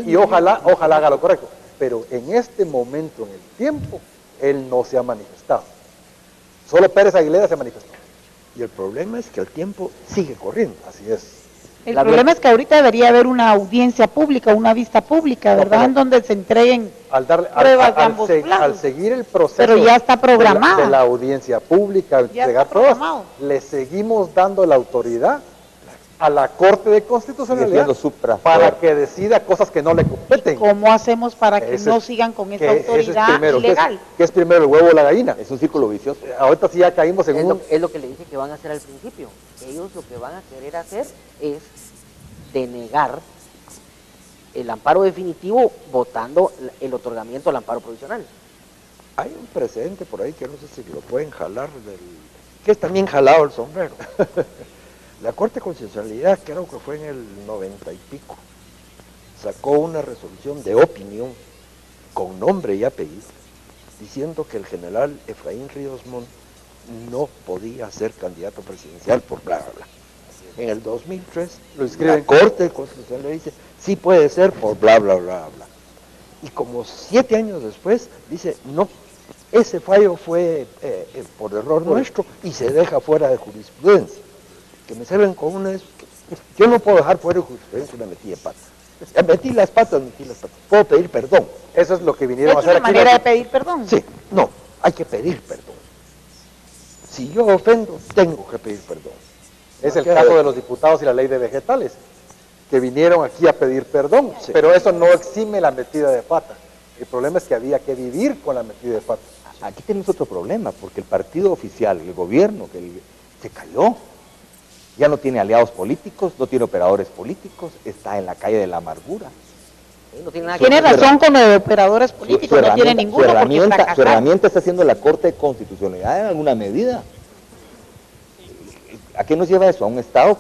Y ojalá haga lo correcto. Pero en este momento, en el tiempo, él no se ha manifestado. Solo Pérez Aguilera se manifestó. Y el problema es que el tiempo sigue corriendo. Así es. El problema es que ahorita debería haber una audiencia pública, una vista pública, ¿verdad? En donde se entreguen pruebas de ambos lados. Al seguir el proceso pero ya está programado. de la audiencia pública, entregar pruebas, le seguimos dando la autoridad a la Corte de Constitucionalidad para que decida cosas que no le competen. ¿Cómo hacemos para que no sigan con esa autoridad ilegal? ¿Qué es primero, el huevo o la gallina? Es un círculo vicioso. Ahorita sí ya caímos en es lo que le dije que van a hacer al principio. Ellos lo que van a querer hacer es denegar el amparo definitivo votando el otorgamiento al amparo provisional. Hay un precedente por ahí que no sé si lo pueden jalar, que es también jalado el sombrero. La Corte de Constitucionalidad, creo que fue en el 90 y pico, sacó una resolución de opinión con nombre y apellido, diciendo que el general Efraín Ríos Montt no podía ser candidato presidencial por bla, bla, bla. En el 2003, la Corte de Constitucionalidad le dice, sí puede ser por bla, bla, bla, bla. Y como 7 años después, dice, no, ese fallo fue por error nuestro y se deja fuera de jurisprudencia. Que me sirven con una... Yo no puedo dejar fuera de jurisprudencia una metida de patas. Metí las patas. Puedo pedir perdón. Eso es lo que vinieron a hacer aquí. ¿Es una manera de pedir perdón? Sí, no, hay que pedir perdón. Si yo ofendo, tengo que pedir perdón. Es el caso de los diputados y la ley de vegetales, que vinieron aquí a pedir perdón, pero eso no exime la metida de pata. El problema es que había que vivir con la metida de pata. Aquí tenemos otro problema, porque el partido oficial, el gobierno, se cayó. Ya no tiene aliados políticos, no tiene operadores políticos, está en la calle de la amargura. No tiene nada tiene razón con los operadores políticos, no tiene ninguno su herramienta está haciendo la Corte de Constitucionalidad en alguna medida. ¿A qué nos lleva eso? ¿A un Estado?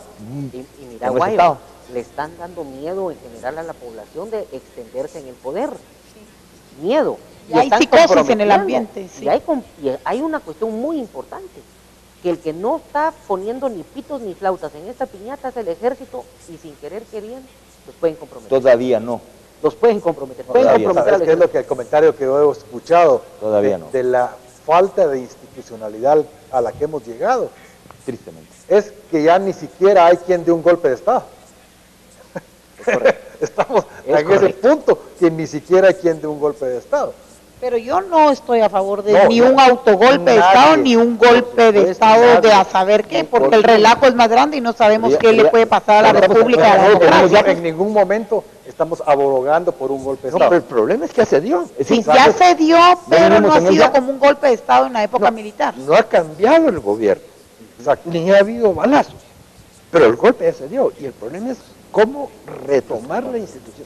Y mira, Guayo, le están dando miedo en general a la población de extenderse en el poder. Miedo. Y hay psicosis en el ambiente. Sí. Y hay una cuestión muy importante, que el que no está poniendo ni pitos ni flautas en esta piñata es el ejército, y sin querer queriendo, los pueden comprometer. Todavía no. Los pueden comprometer. ¿Sabes qué es lo que el comentario que yo he escuchado? Todavía no. De la falta de institucionalidad a la que hemos llegado. Tristemente. Es que ya ni siquiera hay quien dé un golpe de Estado. Estamos en ese punto, que ni siquiera hay quien dé un golpe de Estado. Pero yo no estoy a favor de ni un autogolpe de Estado, ni un golpe de Estado de a saber qué, porque el relajo es más grande y no sabemos qué le puede pasar a la República Democrática. En ningún momento estamos abologando por un golpe de Estado. No, pero el problema es que se dio. Sí, ya se dio, pero no ha sido como un golpe de Estado en la época militar. No ha cambiado el gobierno, ni ha habido balazos, pero el golpe ya se dio, y el problema es cómo retomar la institución.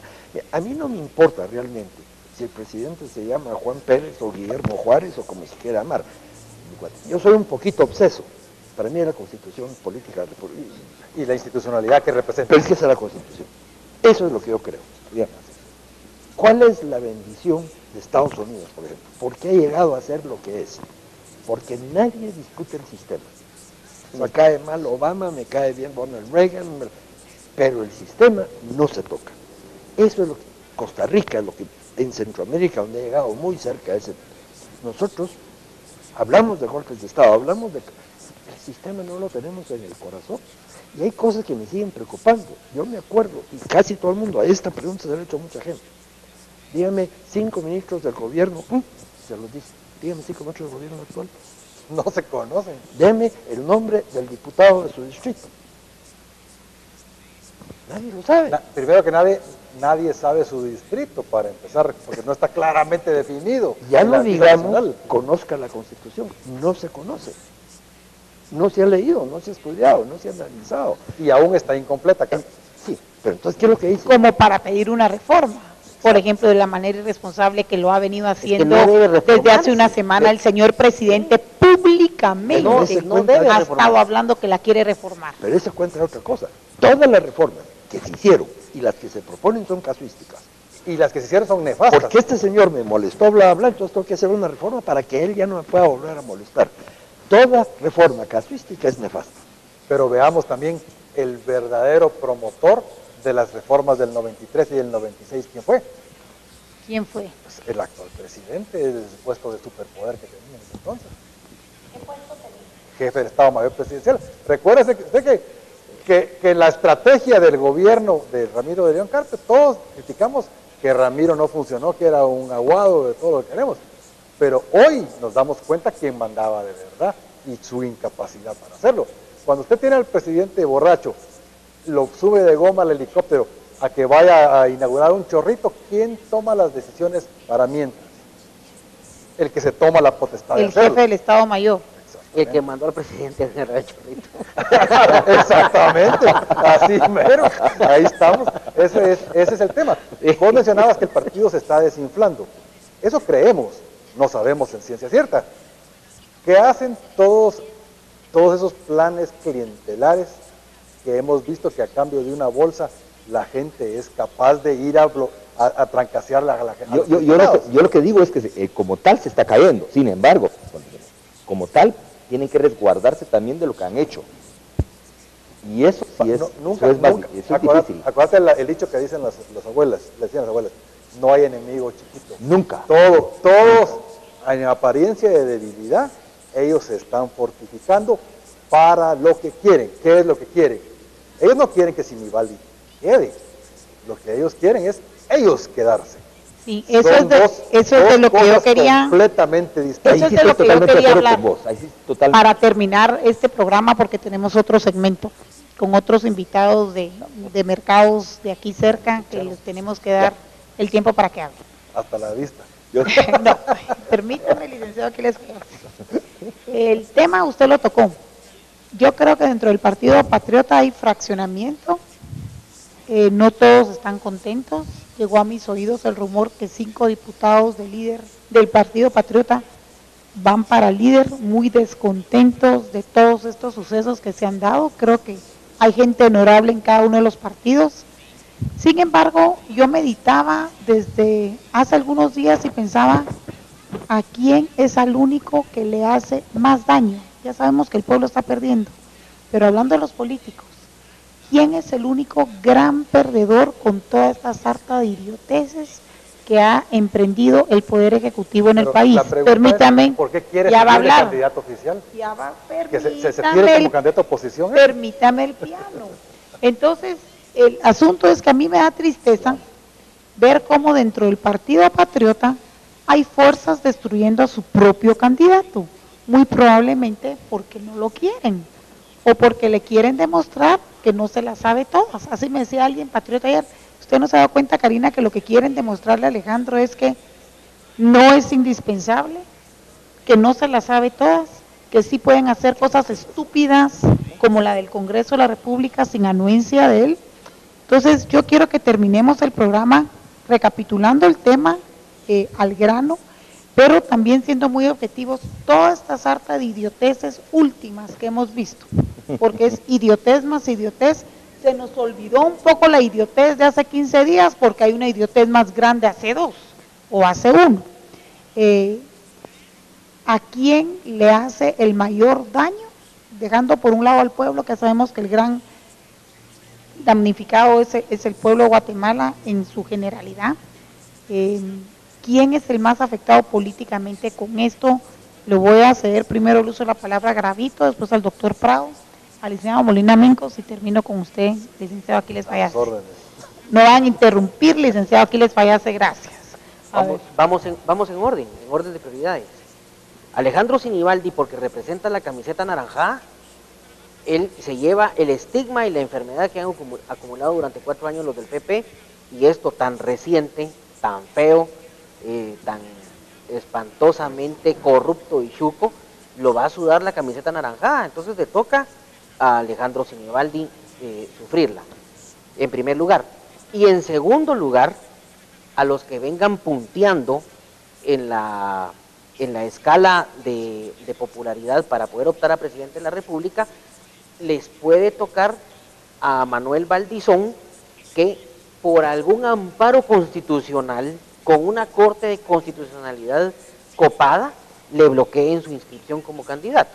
A mí no me importa realmente si el presidente se llama Juan Pérez o Guillermo Juárez o como se quiera llamar. Yo soy un poquito obseso. Para mí es la Constitución política y la institucionalidad que representa. Pero es que esa es la Constitución. Eso es lo que yo creo. ¿Cuál es la bendición de Estados Unidos, por ejemplo? ¿Por qué ha llegado a ser lo que es? Porque nadie discute el sistema. Me cae mal Obama, me cae bien Ronald Reagan, pero el sistema no se toca. Eso es lo que Costa Rica, lo que en Centroamérica, donde ha llegado muy cerca ese. Nosotros hablamos de golpes de Estado, hablamos de... El sistema no lo tenemos en el corazón. Y hay cosas que me siguen preocupando. Yo me acuerdo, y casi todo el mundo, a esta pregunta se la ha hecho mucha gente. Dígame 5 ministros del gobierno, se los dice, dígame 5 ministros del gobierno actual. No se conocen. Deme el nombre del diputado de su distrito. Nadie lo sabe. Primero que nadie sabe su distrito, para empezar, porque no está claramente definido. Ya no digamos, conozca la Constitución, no se conoce. No se ha leído, no se ha estudiado, no se ha analizado. Y aún está incompleta. Sí, pero entonces, ¿qué es lo que dice? como para pedir una reforma. Por ejemplo, de la manera irresponsable que lo ha venido haciendo no debe desde hace una reformarse. semana el señor presidente públicamente. No debe Ha reformarse. estado hablando que la quiere reformar. Pero eso cuenta otra cosa. Todas las reformas que se hicieron y las que se proponen son casuísticas. Y las que se hicieron son nefastas. Porque este señor me molestó, bla, bla, entonces tengo que hacer una reforma para que él ya no me pueda volver a molestar. Toda reforma casuística es nefasta. Pero veamos también el verdadero promotor de las reformas del 93 y del 96, ¿quién fue? ¿Quién fue? Pues el actual presidente, el puesto de superpoder que tenía en ese entonces. ¿Qué puesto tenía? Jefe del Estado Mayor Presidencial. Recuérdese que usted que la estrategia del gobierno de Ramiro de León Carpe, todos criticamos que Ramiro no funcionó, que era un aguado de todo lo que queremos. Pero hoy nos damos cuenta quién mandaba de verdad y su incapacidad para hacerlo. Cuando usted tiene al presidente borracho, lo sube de goma al helicóptero a que vaya a inaugurar un chorrito, ¿quién toma las decisiones para mientras? El que se toma la potestad de El hacerlo. jefe del Estado Mayor. El que mandó al presidente a agarrar el chorrito. Exactamente, así mero, ahí estamos, ese es el tema. Vos mencionabas que el partido se está desinflando, eso creemos, no sabemos en ciencia cierta. ¿Qué hacen todos esos planes clientelares que hemos visto que a cambio de una bolsa la gente es capaz de ir a trancasear a la gente? Yo lo que digo es que como tal se está cayendo, sin embargo, como tal tienen que resguardarse también de lo que han hecho. Y eso sí es, Nunca, eso es difícil. acuérdate el dicho que dicen las abuelas, le decían las abuelas, no hay enemigo chiquito. Nunca. Todos en apariencia de debilidad, ellos se están fortificando para lo que quieren. ¿Qué es lo que quieren? Ellos no quieren que Sinibaldi quede. Lo que ellos quieren es ellos quedarse. Sí, eso Son es de lo que yo cosas quería. completamente distintas. Eso Ahí es sí de lo estoy que yo totalmente de quería acuerdo hablar. con vos. Ahí sí, totalmente. Para terminar este programa, porque tenemos otro segmento con otros invitados de mercados de aquí cerca, que les tenemos que dar el tiempo para que hablen. Hasta la vista. No, permítame, licenciado Aquiles. El tema usted lo tocó. Yo creo que dentro del Partido Patriota hay fraccionamiento. No todos están contentos. Llegó a mis oídos el rumor que 5 diputados del líder del Partido Patriota van para líder, muy descontentos de todos estos sucesos que se han dado. Creo que hay gente honorable en cada uno de los partidos. Sin embargo, yo meditaba desde hace algunos días y pensaba, ¿a quién es al único que le hace más daño? Ya sabemos que el pueblo está perdiendo, pero hablando de los políticos, ¿quién es el único gran perdedor con toda esta sarta de idioteces que ha emprendido el Poder Ejecutivo en el país? Permítame, ¿por qué quiere ya ser va a hablar. candidato oficial? Ya va, Que se tire permítame como candidato a oposición. permítame el piano. Entonces, el asunto es que a mí me da tristeza ver cómo dentro del Partido Patriota hay fuerzas destruyendo a su propio candidato, muy probablemente porque no lo quieren o porque le quieren demostrar que no se las sabe todas. Así me decía alguien patriota ayer, usted no se ha dado cuenta, Karina, que lo que quieren demostrarle a Alejandro es que no es indispensable, que no se las sabe todas, que sí pueden hacer cosas estúpidas como la del Congreso de la República sin anuencia de él. Entonces yo quiero que terminemos el programa recapitulando el tema al grano, pero también siendo muy objetivos, toda esta sarta de idioteces últimas que hemos visto, porque es idiotez más idiotez. Se nos olvidó un poco la idiotez de hace 15 días porque hay una idiotez más grande hace 2 o hace 1. ¿A quién le hace el mayor daño? Dejando por un lado al pueblo, que sabemos que el gran damnificado es el pueblo de Guatemala en su generalidad. ¿Quién es el más afectado políticamente con esto? Le voy a ceder primero el uso de la palabra Gravito, después al doctor Prado, al licenciado Molina Mencos y termino con usted, licenciado Aquiles Fallase. No van a interrumpir, licenciado Aquiles Fallase, gracias. Vamos en orden de prioridades. Alejandro Sinibaldi, porque representa la camiseta naranjada, él se lleva el estigma y la enfermedad que han acumulado durante 4 años los del PP, y esto tan reciente, tan feo, tan espantosamente corrupto y chuco, lo va a sudar la camiseta naranjada. Entonces le toca a Alejandro Sinibaldi sufrirla. en primer lugar. Y en segundo lugar, a los que vengan punteando en la escala de popularidad para poder optar a presidente de la República, les puede tocar a Manuel Valdizón que por algún amparo constitucional, con una corte de constitucionalidad copada, le bloqueen su inscripción como candidato.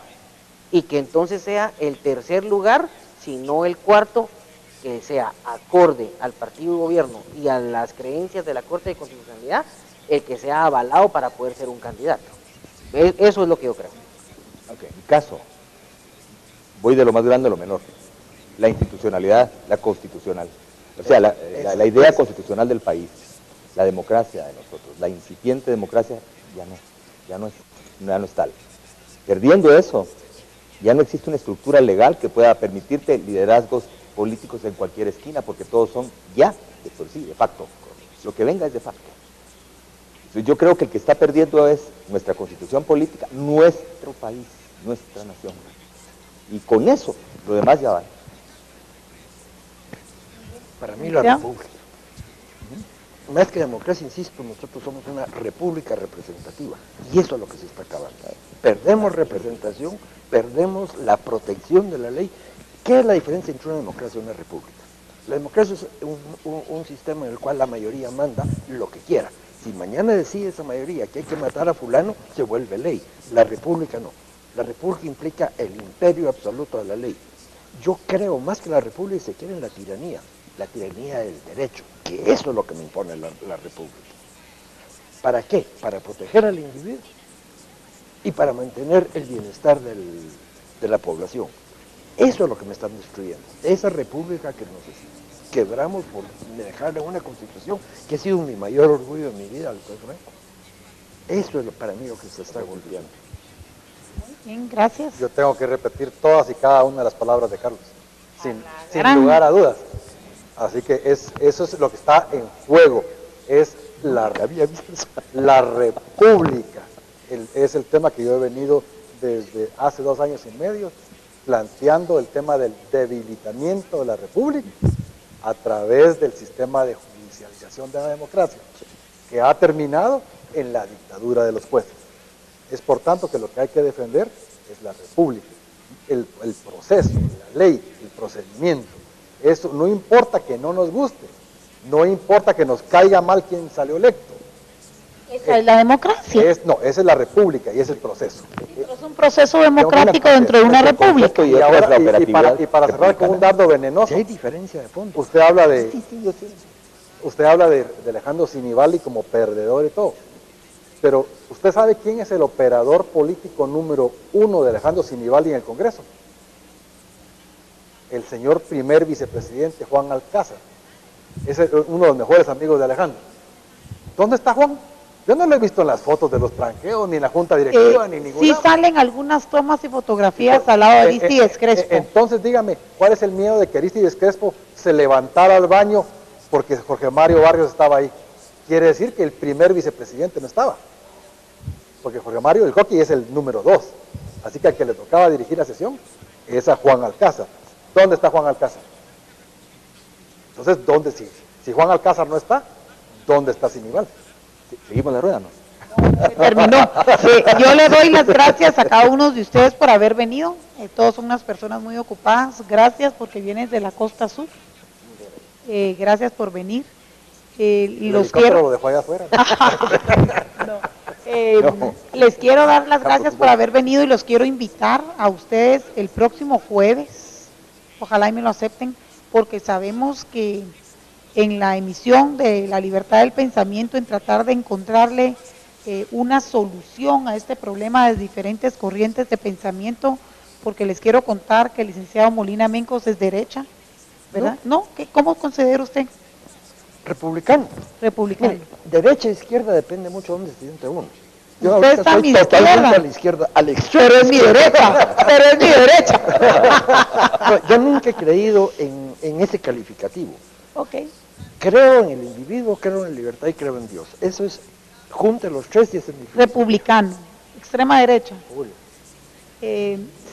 Y que entonces sea el tercer lugar, si no el cuarto, que sea acorde al partido de gobierno y a las creencias de la Corte de Constitucionalidad, el que sea avalado para poder ser un candidato. Eso es lo que yo creo. Ok, en mi caso, voy de lo más grande a lo menor. La institucionalidad, la constitucional. O sea, la idea constitucional del país, la democracia de nosotros, la incipiente democracia, ya no es tal. Perdiendo eso, ya no existe una estructura legal que pueda permitirte liderazgos políticos en cualquier esquina, porque todos son ya, de por sí, de facto. Lo que venga es de facto. Entonces, yo creo que el que está perdiendo es nuestra constitución política, nuestro país, nuestra nación. Y con eso, lo demás ya va. Para mí la república. Más que democracia, insisto, nosotros somos una república representativa. Y eso es lo que se está acabando. Perdemos representación, perdemos la protección de la ley. ¿Qué es la diferencia entre una democracia y una república? La democracia es un sistema en el cual la mayoría manda lo que quiera. Si mañana decide esa mayoría que hay que matar a fulano, se vuelve ley. La república no. La república implica el imperio absoluto de la ley. Yo creo más que la república se quiere en la tiranía del derecho, que eso es lo que me impone la república. ¿Para qué? Para proteger al individuo y para mantener el bienestar de la población. Eso es lo que me están destruyendo. Esa república que nos quebramos por dejarle una constitución que ha sido mi mayor orgullo en mi vida, eso es para mí lo que se está golpeando. Bien, gracias. Yo tengo que repetir todas y cada una de las palabras de Carlos, sin gran lugar a dudas. Así que eso es lo que está en juego, es la república. Es el tema que yo he venido desde hace 2 años y medio, planteando el tema del debilitamiento de la república a través del sistema de judicialización de la democracia, que ha terminado en la dictadura de los jueces. Es por tanto que lo que hay que defender es la república, el proceso, la ley, el procedimiento. Eso no importa que no nos guste, no importa que nos caiga mal quien salió electo. Esa es la democracia. No, esa es la república y es el proceso. Pero es un proceso democrático dentro de una república. Y para cerrar con un dardo venenoso, Si hay diferencia de fondo. usted habla de Alejandro Sinibaldi como perdedor y todo, pero ¿usted sabe quién es el operador político número 1 de Alejandro Sinibaldi en el Congreso? El señor primer vicepresidente Juan Alcázar. Es uno de los mejores amigos de Alejandro. ¿Dónde está Juan? Yo no lo he visto en las fotos de los tranqueos, ni en la junta directiva, ni en ningún Sí lado. salen algunas tomas y fotografías al lado de Aristides Crespo. Entonces dígame, ¿cuál es el miedo de que Aristides Crespo se levantara al baño porque Jorge Mario Barrios estaba ahí? Quiere decir que el primer vicepresidente no estaba. Porque Jorge Mario del Coqui es el número 2. Así que al que le tocaba dirigir la sesión es a Juan Alcázar. ¿Dónde está Juan Alcázar? Entonces, ¿dónde sí? Si Juan Alcázar no está, ¿dónde está Sinibaldi? ¿Seguimos la rueda, no? Se terminó. Yo le doy las gracias a cada uno de ustedes por haber venido. Todos son unas personas muy ocupadas. Gracias porque vienes de la costa sur. Gracias por venir. Los quiero. Lo dejó allá afuera. Les quiero dar las gracias por haber venido y los quiero invitar a ustedes el próximo jueves. Ojalá y me lo acepten, porque sabemos que en la emisión de la libertad del pensamiento, en tratar de encontrarle una solución a este problema de diferentes corrientes de pensamiento, porque les quiero contar que el licenciado Molina Mencos es derecha, ¿verdad? ¿No? ¿Cómo considera usted? Republicano. Republicano. Mire, derecha e izquierda depende mucho de dónde se siente uno. Yo Usted ahorita está a estoy mi totalmente izquierda. a la izquierda, a la extrema Pero es mi izquierda. derecha, pero es mi derecha. Yo nunca he creído en ese calificativo. Ok. Creo en el individuo, creo en la libertad y creo en Dios. Eso es, junte los tres y ese es mi filosofía. Republicano, extrema derecha,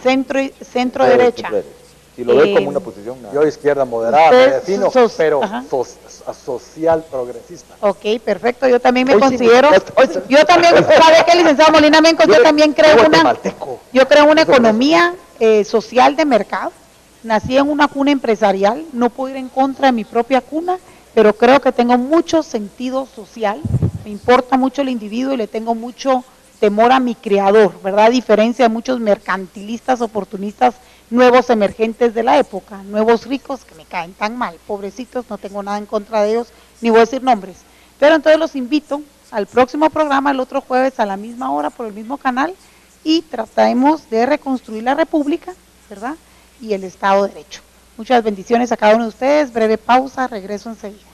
centro derecha, Si lo ve como una posición, nada. Yo izquierda moderada, me Usted defino, pero social progresista. Ok, perfecto, yo también me Hoy sí, considero, hoy sí. yo también, ¿sabe qué, licenciado Molina Menco? Yo también creo una, guatemalteco. yo creo una economía social de mercado, nací en una cuna empresarial, no puedo ir en contra de mi propia cuna, pero creo que tengo mucho sentido social, me importa mucho el individuo y le tengo mucho temor a mi creador, ¿verdad? A diferencia de muchos mercantilistas, oportunistas, nuevos emergentes de la época, nuevos ricos que me caen tan mal, pobrecitos, no tengo nada en contra de ellos, ni voy a decir nombres. Pero entonces los invito al próximo programa, el otro jueves a la misma hora, por el mismo canal, y tratemos de reconstruir la República, ¿verdad? Y el Estado de Derecho. Muchas bendiciones a cada uno de ustedes, breve pausa, regreso enseguida.